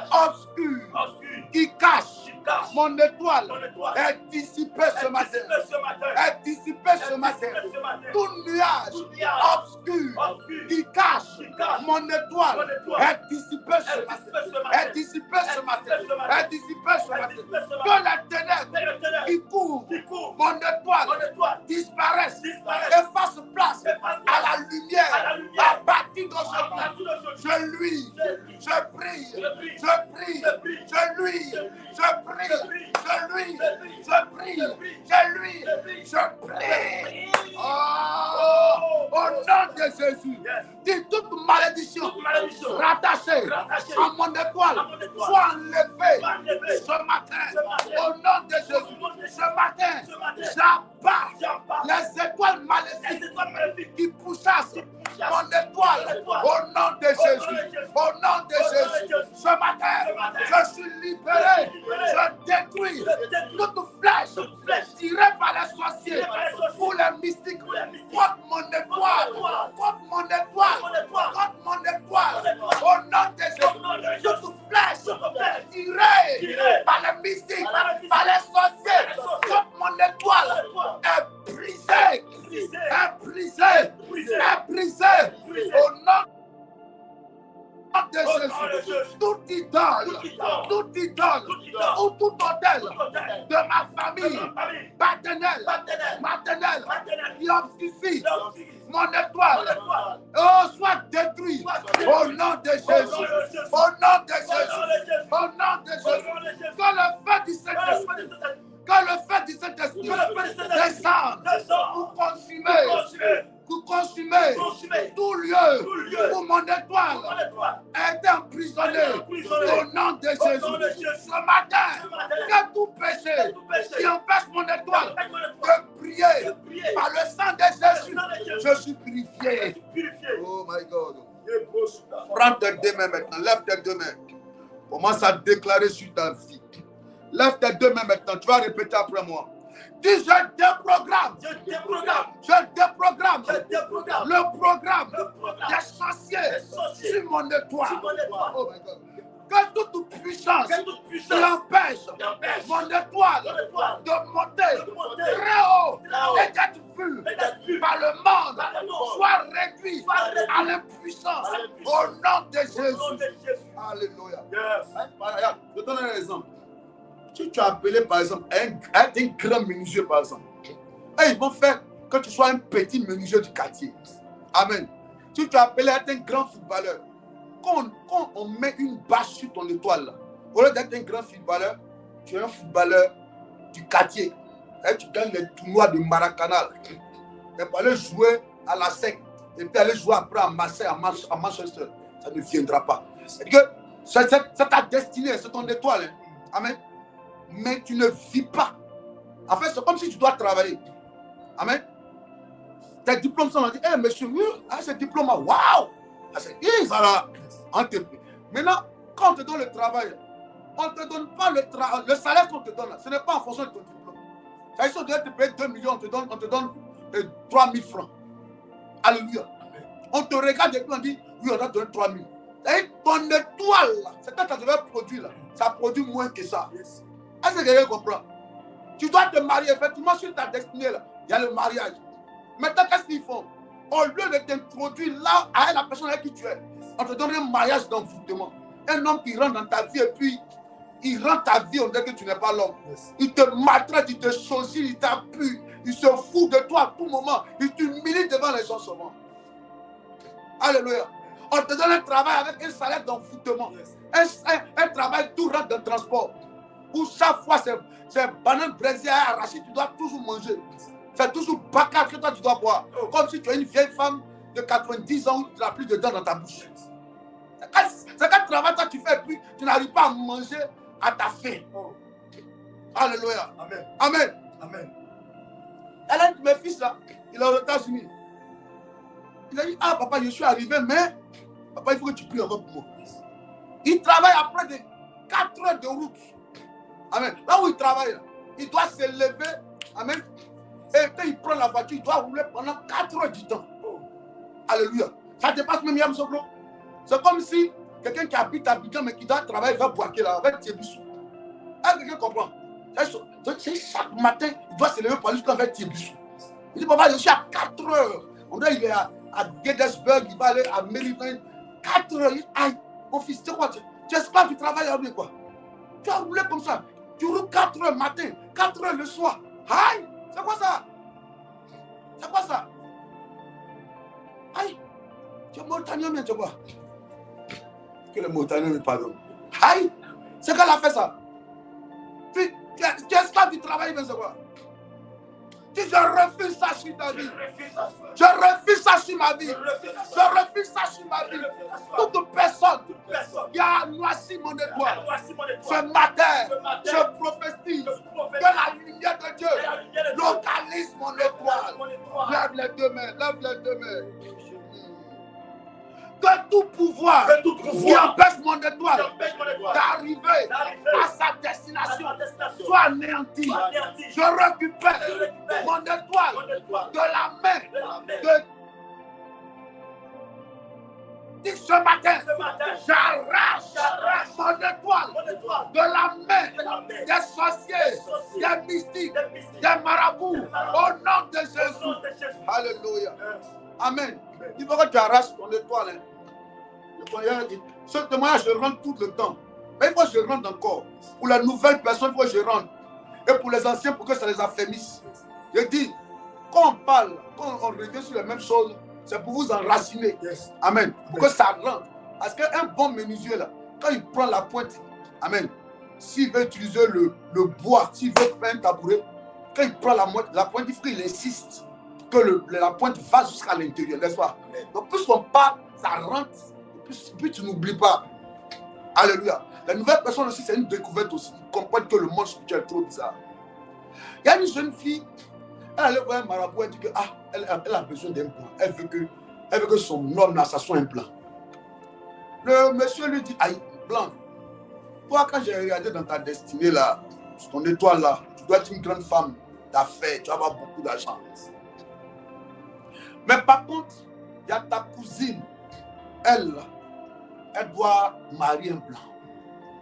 obscur qui cache mon étoile est dissipé ce matin. Est dissipé ce matin. Tout nuage obscur qui cache mon étoile est dissipé ce matin. Est dissipé ce matin. Est dissipé ce matin. Que les ténèbres qui couvrent mon étoile disparaissent et fassent place à la lumière. À partir d'aujourd'hui, je lui, je prie, je prie, je lui, je prie, je lui, je prie, je lui, je prie. Oh, au nom de Jésus, dis toute malédiction rattachée à mon étoile soit enlevée ce matin. Au nom de Jésus, ce matin, j'abat les étoiles maléfiques qui pourchassent mon étoile, au nom de Jésus, au nom de Jésus, ce matin, je suis libéré, je détruis toute flèche tirée par les sorciers pour les mystiques, contre mon étoile, contre mon étoile, contre mon étoile, au nom de Jésus, toute flèche tirée par les mystiques, par les sorciers, contre mon étoile, est brisée, est brisée, est brisée. Au nom de Jésus, tout idole, ou tout hôtel de ma famille paternelle, maternelle, qui obscurcit mon étoile, oh, soit détruit au nom de Jésus, au nom de Jésus, au nom de Jésus, que le feu du Saint-Esprit étoile a été emprisonné au nom de Jésus. Ce matin, que tout péché qui empêche mon étoile de briller par le sang de Jésus, je suis purifié. Oh my God. Prends tes deux mains maintenant, lève tes deux mains. Commence à déclarer sur ta vie. Lève tes deux mains maintenant, tu vas répéter après moi. Dis, je déprogramme. Le programme des sorciers sur mon étoile. Oh my God. Que toute puissance qui empêche mon étoile de monter très haut et d'être vu par le monde soit réduit à l'impuissance au nom de Jésus. Alléluia. Je donne un exemple. Si tu as appelé par exemple un grand menuisier par exemple, et ils vont faire que tu sois un petit menuisier du quartier. Amen. Si tu as appelé un grand footballeur, quand on met une bâche sur ton étoile, là, au lieu d'être un grand footballeur, tu es un footballeur du quartier. Et tu gagnes les tournois de Maracana. Et pour aller jouer à la SEC, et puis aller jouer après à Marseille, à Manchester, ça ne viendra pas. C'est ta destinée, c'est ton étoile. Hein. Amen. Mais tu ne vis pas. En fait, c'est comme si tu dois travailler. Amen. Tes diplômes sont dit, hey, monsieur, ce diplôme, waouh! Ça là. Maintenant, quand on te donne le travail, on ne te donne pas le salaire qu'on te donne. Ce n'est pas en fonction de ton diplôme. Ça veut dire que tu te payer 2 millions, on te donne 3 000 francs. Alléluia. On te regarde et puis on dit, oui, on a donné 3 000. Et ton étoile, c'est quand tu devais produire, là, ça produit moins que ça. Est-ce que quelqu'un comprend? Tu dois te marier, effectivement, sur ta destinée, là, il y a le mariage. Maintenant, qu'est-ce qu'ils font? Au lieu de t'introduire là, à la personne avec qui tu es, on te donne un mariage d'envoûtement. Un homme qui rentre dans ta vie et puis il rend ta vie, on dirait que tu n'es pas l'homme. Il te maltraite, il te choisit, il t'appuie, il se fout de toi à tout moment. Il t'humilie devant les gens seulement. Alléluia. On te donne un travail avec un salaire d'envoûtement. Un travail tout rentre dans le transport. Où chaque fois, c'est banane braisée à arracher, tu dois toujours manger. C'est toujours bacard que toi tu dois boire. Comme si tu es une vieille femme de 90 ans où tu n'as plus de dents dans ta bouche. C'est quel travail toi tu fais et puis tu n'arrives pas à manger à ta faim. Alléluia. Amen. Amen. Amen. Et l'un de mes fils là, il est aux États-Unis. Il a dit, ah papa, je suis arrivé, mais papa, il faut que tu pries encore pour moi. Il travaille après de 4 heures de route. Amen. Là où il travaille, il doit se lever. Amen. Et quand il prend la voiture, il doit rouler pendant 4 heures du temps. Alléluia. Ça dépasse même Yam Soglo. C'est comme si quelqu'un qui habite à Abidjan mais qui doit travailler, va boire là avec Thiebissou. Est-ce que quelqu'un comprend? C'est chaque matin, il doit se lever pour aller jusqu'à avec Thiebissou. Il dit, papa, je suis à 4 heures. On dirait qu'il est à Gettysburg, il va aller à Maryland. 4 heures. Il dit, aïe, mon fils, c'est quoi? Tu es esclave du travail à quoi? Tu as roulé comme ça. Tu roules 4 heures le matin, 4 heures le soir. Aïe! C'est quoi ça? C'est quoi ça? Aïe! Tu es Mauritanien, mais tu vois? Que le Mauritanien me pardonne. Aïe! C'est qu'elle a fait ça. Puis, tu es esclave du travail, mais c'est quoi? Je refuse ça sur ta vie. Je refuse ça sur ma vie. Je refuse ça sur ma vie. Toute personne qui a noirci mon étoile, ce matin, je prophétise que la lumière de Dieu localise mon étoile. Lève les deux mains, lève les deux mains. Que tout pouvoir qui empêche mon étoile d'arriver à sa destination soit anéanti. Je récupère mon étoile de la main de... Dis ce matin, j'arrache mon étoile de la main des sorciers, des mystiques, des marabouts, au nom de Jésus. Alléluia. Amen. Il faut que tu arraches ton étoile. Hein. Ce témoignage, je rentre tout le temps. Mais il faut que je rentre encore. Pour les nouvelles personnes, il faut que je rentre. Et pour les anciens, pour que ça les affermisse. Je dis, quand on parle, quand on revient sur les mêmes choses, c'est pour vous enraciner. Amen. Pour que ça rentre. Parce qu'un bon menuisier, là, quand il prend la pointe, amen, s'il veut utiliser le bois, s'il veut faire un tabouret, quand il prend la pointe, il faut qu'il insiste que la pointe va jusqu'à l'intérieur, n'est-ce pas? Donc, puisqu'on parle, ça rentre puis tu n'oublies pas. Alléluia. La nouvelle personne aussi, c'est une découverte aussi. Comprendre que le monde spirituel est trop bizarre. Il y a une jeune fille, elle allait voir un marabout, elle dit que elle a besoin d'un plan. Elle veut que son homme là, ça soit un plan. Le monsieur lui dit, aïe, blanc, toi quand j'ai regardé dans ta destinée là, sur ton étoile là, tu dois être une grande femme d'affaires, tu vas avoir beaucoup d'argent. Mais par contre, il y a ta cousine, elle doit marier un blanc.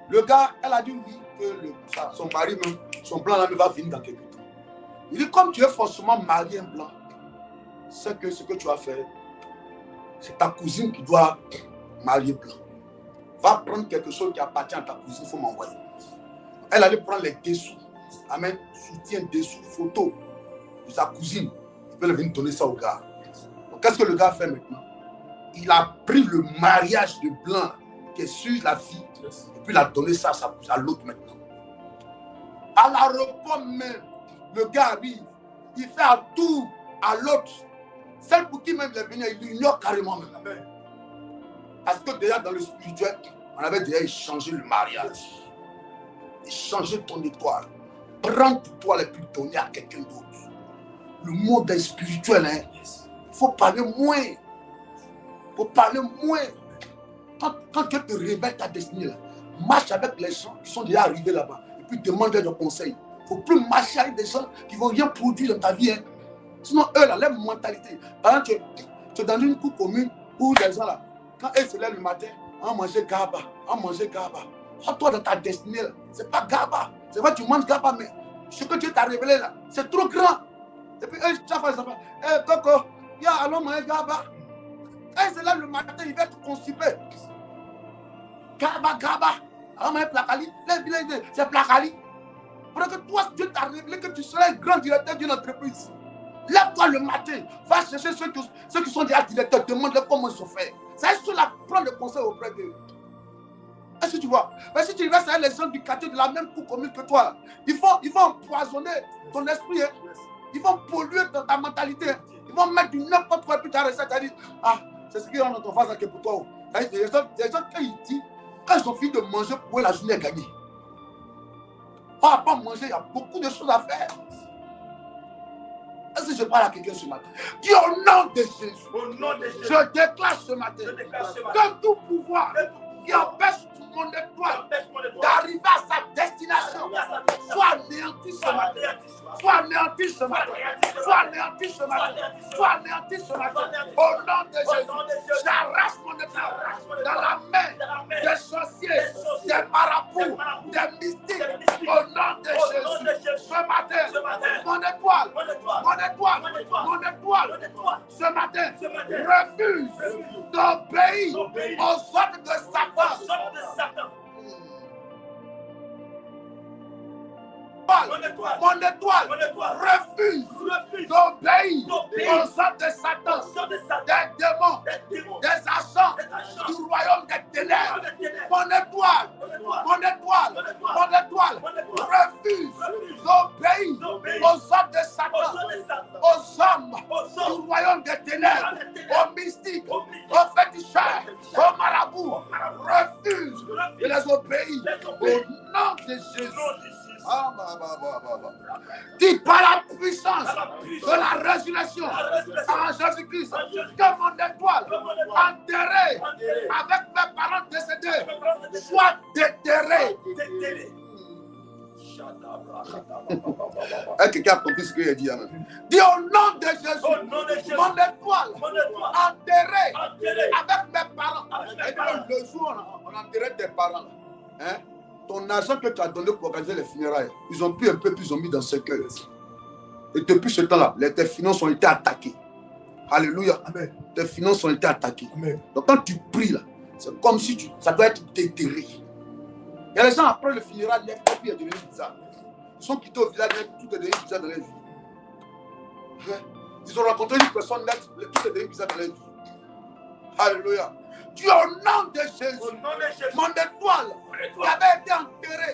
Le gars, elle a dit oui, que son mari, même, son blanc là, va venir dans quelques temps. Il dit, comme tu es forcément marié un blanc, c'est que ce que tu vas faire, c'est ta cousine qui doit marier blanc. Va prendre quelque chose qui appartient à ta cousine, il faut m'envoyer. Elle allait prendre les dessous, amen, soutien, dessous, photo de sa cousine. Il peut venir donner ça au gars. Donc, qu'est-ce que le gars a fait maintenant? Il a pris le mariage de blanc qui est sur la fille, et puis il a donné ça à l'autre maintenant. À l'aéroport même, le gars arrive, il fait un tour à l'autre. Celle pour qui même il est venu, il l'ignore carrément même. Parce que déjà dans le spirituel, on avait déjà échangé le mariage. Échanger ton étoile. Prendre pour toi et puis donner à quelqu'un d'autre. Le monde est spirituel, hein. Il faut parler moins. Il faut parler moins. Quand Dieu te révèle ta destinée, là, marche avec les gens qui sont déjà arrivés là-bas. Et puis demande-leur des conseils. Il ne faut plus marcher avec des gens qui ne vont rien produire dans ta vie. Hein. Sinon, eux, là, leur mentalité. Par exemple, tu es dans une cour commune où les gens là, quand ils se lèvent le matin, on mange gaba, on mange gaba. Oh, toi, dans ta destinée, ce n'est pas gaba. C'est vrai, tu manges gaba, mais ce que Dieu t'a révélé là, c'est trop grand. Et puis, chaque fois, ils s'appellent, hey, Coco, allons manger gaba. Quand ils se lèvent le matin, ils vont être constipé. Gaba, gaba. On manger placali. C'est placali. Parce que toi, Dieu t'a révélé que tu seras un grand directeur d'une entreprise. Lève-toi le matin, va chercher ceux qui sont déjà directeurs, demande-leur comment ils sont faits. Ça est sur la prendre le conseil auprès d'eux. Est-ce que tu vois? Mais si tu restes avec les gens du quartier de la même cour commune que toi, ils vont empoisonner ton esprit. Hein. Ils vont polluer ta mentalité. Hein. Ils vont mettre du n'importe quoi et puis tu as resté, tu as dit, c'est ce qu'ils ont dans ton face qui est pour toi. Les gens, quand ils ont fini de manger, pour eux, la journée est gagnée. On ne va pas manger, il y a beaucoup de choses à faire. Est-ce que je parle à quelqu'un ce matin? Dis au nom de Jésus. Je déclare ce matin que tout pouvoir qui empêche mon étoile d'arriver à sa destination soit anéanti ce matin. Soit anéanti ce matin. Soit anéanti ce matin. Soit anéanti ce matin. Au nom de Jésus, j'arrache mon étoile dans la main des sorciers, des marabouts, des mystiques. Au nom de Jésus, ce matin, mon étoile, ce matin, refuse d'obéir aux ordres de Satan. Mon étoile refuse d'obéir aux ordres de Satan, des démons, des agents du royaume des ténèbres. Mon étoile refuse d'obéir aux ordres de Satan, aux hommes du royaume des ténèbres, aux mystiques, aux féticheurs, aux marabouts. Refuse de les obéir au nom de Jésus. Dis par la puissance de la résurrection en Jésus-Christ que mon étoile enterrée avec mes parents décédés soit déterrée. Quelqu'un a compris ce qu'il a dit. Dis au nom de Jésus, mon étoile enterrée avec mes parents. Et le jour où on enterrait tes parents, hein? Ton argent que tu as donné pour organiser les funérailles, ils ont pris un peu, puis ils ont mis dans ce cœur. Et depuis ce temps-là, tes finances ont été attaquées. Alléluia. Amen. Tes finances ont été attaquées. Amen. Donc quand tu pries là, c'est comme si ça doit être déterré. Il y a des gens après le funérail, les papiers sont devenus bizarres. Ils sont quittés au village, tout est devenu bizarre dans leur vie. Ils ont rencontré une personne, tout est devenu bizarre dans leur vie. Alléluia. Tu au nom de Jésus, mon étoile qui avait été enterrée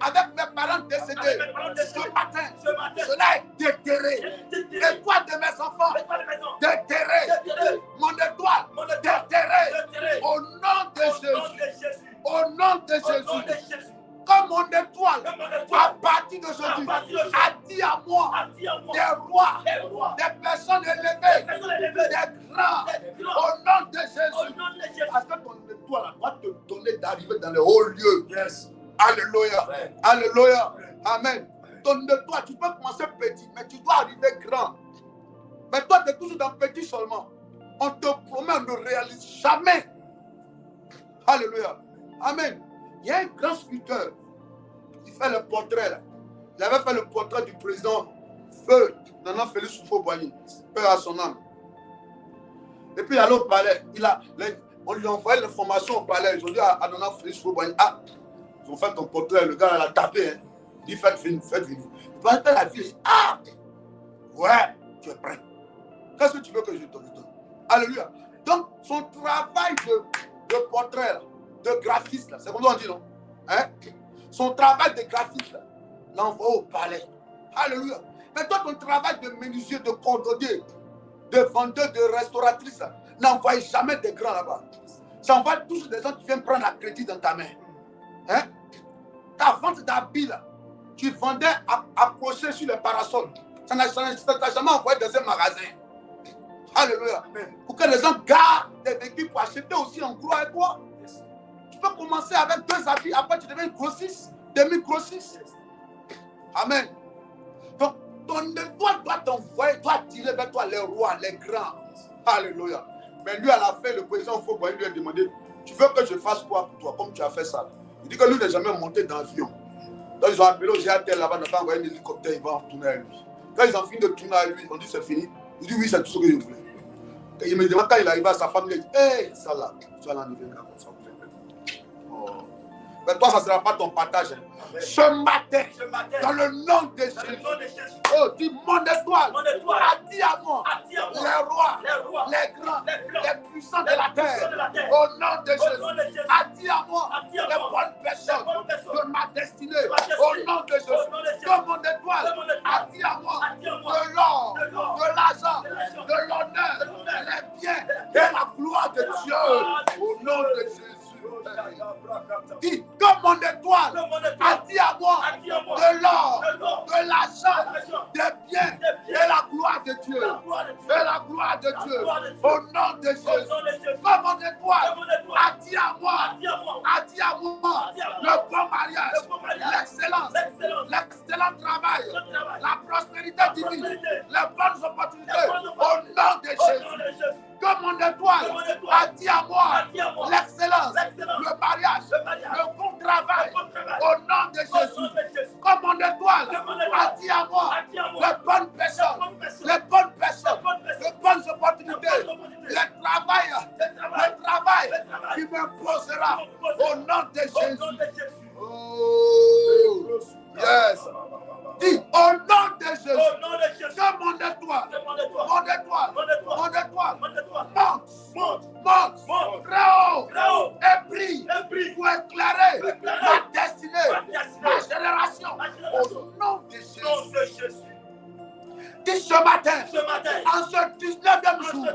avec mes parents décédés, ce matin, cela est déterré. L'étoile de mes enfants, déterré. Mon étoile, déterré. Au partir d'aujourd'hui, attire à moi des rois, des personnes élevées, des grands, au nom de Jésus. Parce que ton étoile doit te donner d'arriver dans les hauts lieux. Yes. Alléluia. Alléluia. Amen. Ton étoile, tu peux commencer petit, mais tu dois arriver grand. Mais toi, tu es toujours dans petit seulement. On te promet, on ne réalise jamais. Alléluia. Amen. Il y a un grand sculpteur qui fait le portrait là. Il avait fait le portrait du président Feu Nana Félix Houphouët-Boigny, père à son âme. Et puis il allait au palais. On lui a envoyé l'information au palais. Ils ont dit à Nana Félix Houphouët-Boigny, ah, ils ont fait ton portrait, le gars l'a tapé. Hein. Il dit faites venir. Il va faire la vie. Il dit, ah, ouais, tu es prêt. Qu'est-ce que tu veux que je te donne? Alléluia. Donc, son travail de portrait, là, de graphiste, c'est comme ça on dit, non? Hein? Son travail de graphiste, l'a envoyé au palais. Alléluia. Mais toi, ton travail de menuisier, de cordonnier, de vendeur, de restauratrice, n'envoie jamais des grands là-bas. Ça envoie toujours des gens qui viennent prendre la crédit dans ta main. Hein? Ta vente d'habits, là, tu vendais accroché sur les parasols. Ça n'a jamais envoyé dans un magasin. Alléluia. Pour que les gens gardent des véhicules pour acheter aussi en gros avec toi. Tu peux commencer avec 2 habits, après tu deviens grossiste, demi-grossiste. Amen. Donc, ton étoile doit t'envoyer, doit tirer vers toi les rois, les grands. Alléluia. Mais lui, à la fin, le président Houphouët-Boigny lui a demandé, tu veux que je fasse quoi pour toi, comme tu as fait ça? Il dit que lui n'est jamais monté dans l'avion. Donc, ils ont appelé au GATL là-bas, ils ont envoyé un hélicoptère, ils vont tourner à lui. Quand ils ont fini de tourner à lui, ils ont dit c'est fini. Il dit oui, c'est tout ce que je voulais. Et immédiatement, quand il arrive à sa femme, il dit hé, ça là, tu vas l'enlever là comme ça. Oh. Mais toi, ça ne sera pas ton partage. Hein. Ce matin, dans le nom de Jésus, oh, dis mon étoile, attire à moi les rois, les grands, les puissants de la terre. Au nom de Jésus, attire à moi les bonnes personnes de ma destinée. Au nom de Jésus, que mon étoile attire à moi de l'or, de l'argent, de l'honneur, les biens et la gloire de Dieu. Au nom de Jésus. Dis que mon étoile attire à moi de l'or, de l'argent, des biens et la gloire de Dieu. Et la gloire de Dieu. Au nom de Jésus. Que mon étoile attire à moi le bon mariage, l'excellence, l'excellent travail, la prospérité divine, les bonnes opportunités. Au nom de Jésus. Que mon étoile attire à moi l'excellence, le mariage, le bon travail, au nom de Jésus. Que mon étoile attire à moi les bonnes personnes, les bonnes opportunités, le travail qui m'imposera au nom de Jésus. Oh, yes. Dis au nom de Jésus que mon étoile monte très haut et brille pour éclairer ma destinée, ma génération. Au nom de Jésus. Dis ce matin, en ce 19e jour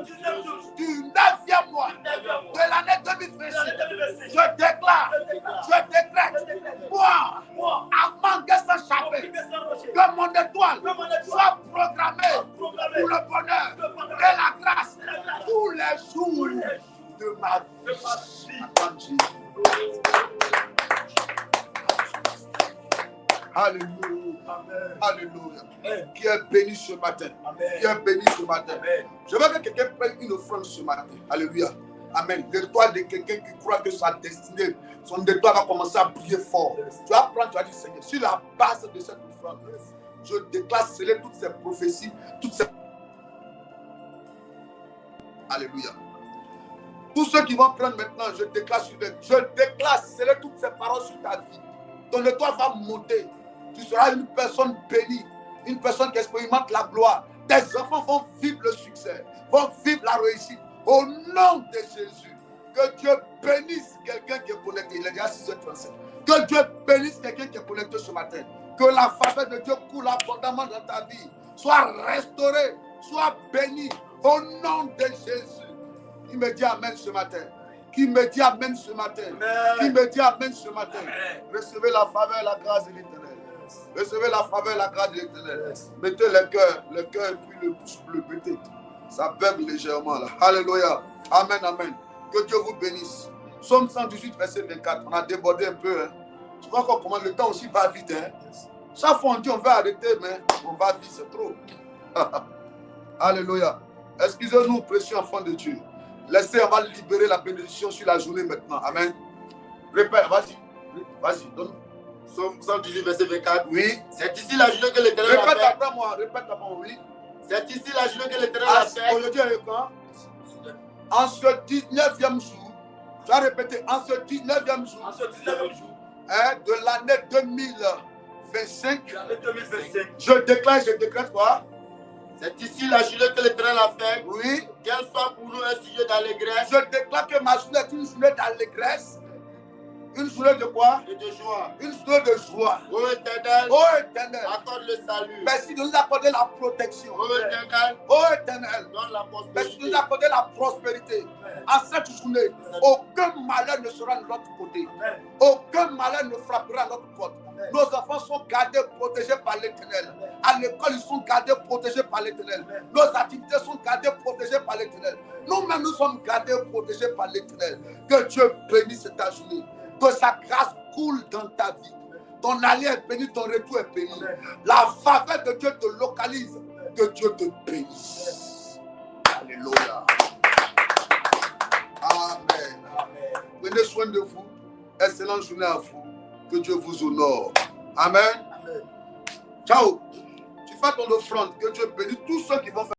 du 9e mois de l'année 2026, je déclare, moi, Armand Gaston Chapé, que mon étoile soit programmée pour le bonheur et la grâce tous les jours de ma vie. Alléluia. Alléluia. Qui est béni ce matin. Qui est béni ce matin. Je veux que quelqu'un prenne une offrande ce matin. Alléluia. Amen. L'étoile de quelqu'un qui croit que sa destinée, son étoile va commencer à briller fort. Tu vas prendre, tu vas dire Seigneur, sur la base de cette offrande, je déclare sceller toutes ces prophéties, toutes ces. Alléluia. Tous ceux qui vont prendre maintenant, je déclare sceller toutes ces paroles sur ta vie. Ton étoile va monter. Tu seras une personne bénie, une personne qui expérimente la gloire. Tes enfants vont vivre le succès, vont vivre la réussite. Au nom de Jésus, que Dieu bénisse quelqu'un qui est connecté. Il est déjà 6h35. Que Dieu bénisse quelqu'un qui est connecté ce matin. Que la faveur de Dieu coule abondamment dans ta vie. Sois restauré, sois béni. Au nom de Jésus. Qui me dit amen ce matin. Qui me dit amen ce matin. Qui me dit amen ce matin. Recevez la faveur et la grâce de l'Éternel. Recevez la faveur et la grâce de l'Éternel. Mettez le cœur et puis le pouce bleu. Mettez. Ça beugle légèrement là. Alléluia. Amen, amen. Que Dieu vous bénisse. Psaume 118, verset 24. On a débordé un peu. Hein. Tu vois comment le temps aussi va vite. Hein. Chaque fois on dit on va arrêter, mais on va vite, c'est trop. Alléluia. Excusez-nous, précieux enfants de Dieu. Laissez, on va libérer la bénédiction sur la journée maintenant. Amen. Répète, vas-y. Vas-y, donne. Psaume 118, verset 24. Oui. C'est ici la journée que l'Éternel a fait. Répète après moi, oui. C'est ici la journée que l'Éternel a fait. Aujourd'hui, quand en ce 19e jour, tu as répété, en ce 19e jour, hein, de l'année 2025, je décrète quoi? C'est ici la journée que l'Éternel a fait. Oui. Qu'elle soit pour nous un sujet d'allégresse. Je déclare que ma journée est une journée d'allégresse. Une journée de quoi? Et de joie. Une journée de joie. Ô Éternel, accorde le salut. Merci de nous accorder la protection. Ô Éternel, donne la prospérité. merci de nous accorder la prospérité. En cette journée, aucun malheur ne sera de notre côté. Aucun malheur ne frappera notre porte. Nos enfants sont gardés, protégés par l'Éternel. À l'école, ils sont gardés, protégés par l'Éternel. Nos activités sont gardées, protégées par l'Éternel. Nous-mêmes, nous sommes gardés, protégés par l'Éternel. Que Dieu bénisse ta journée. Que sa grâce coule dans ta vie. Ton aller est béni, ton retour est béni. La faveur de Dieu te localise. Que Dieu te bénisse. Alléluia. Amen. Prenez soin de vous. Excellente journée à vous. Que Dieu vous honore. Amen. Ciao. Tu fais ton offrande. Que Dieu bénisse tous ceux qui vont faire.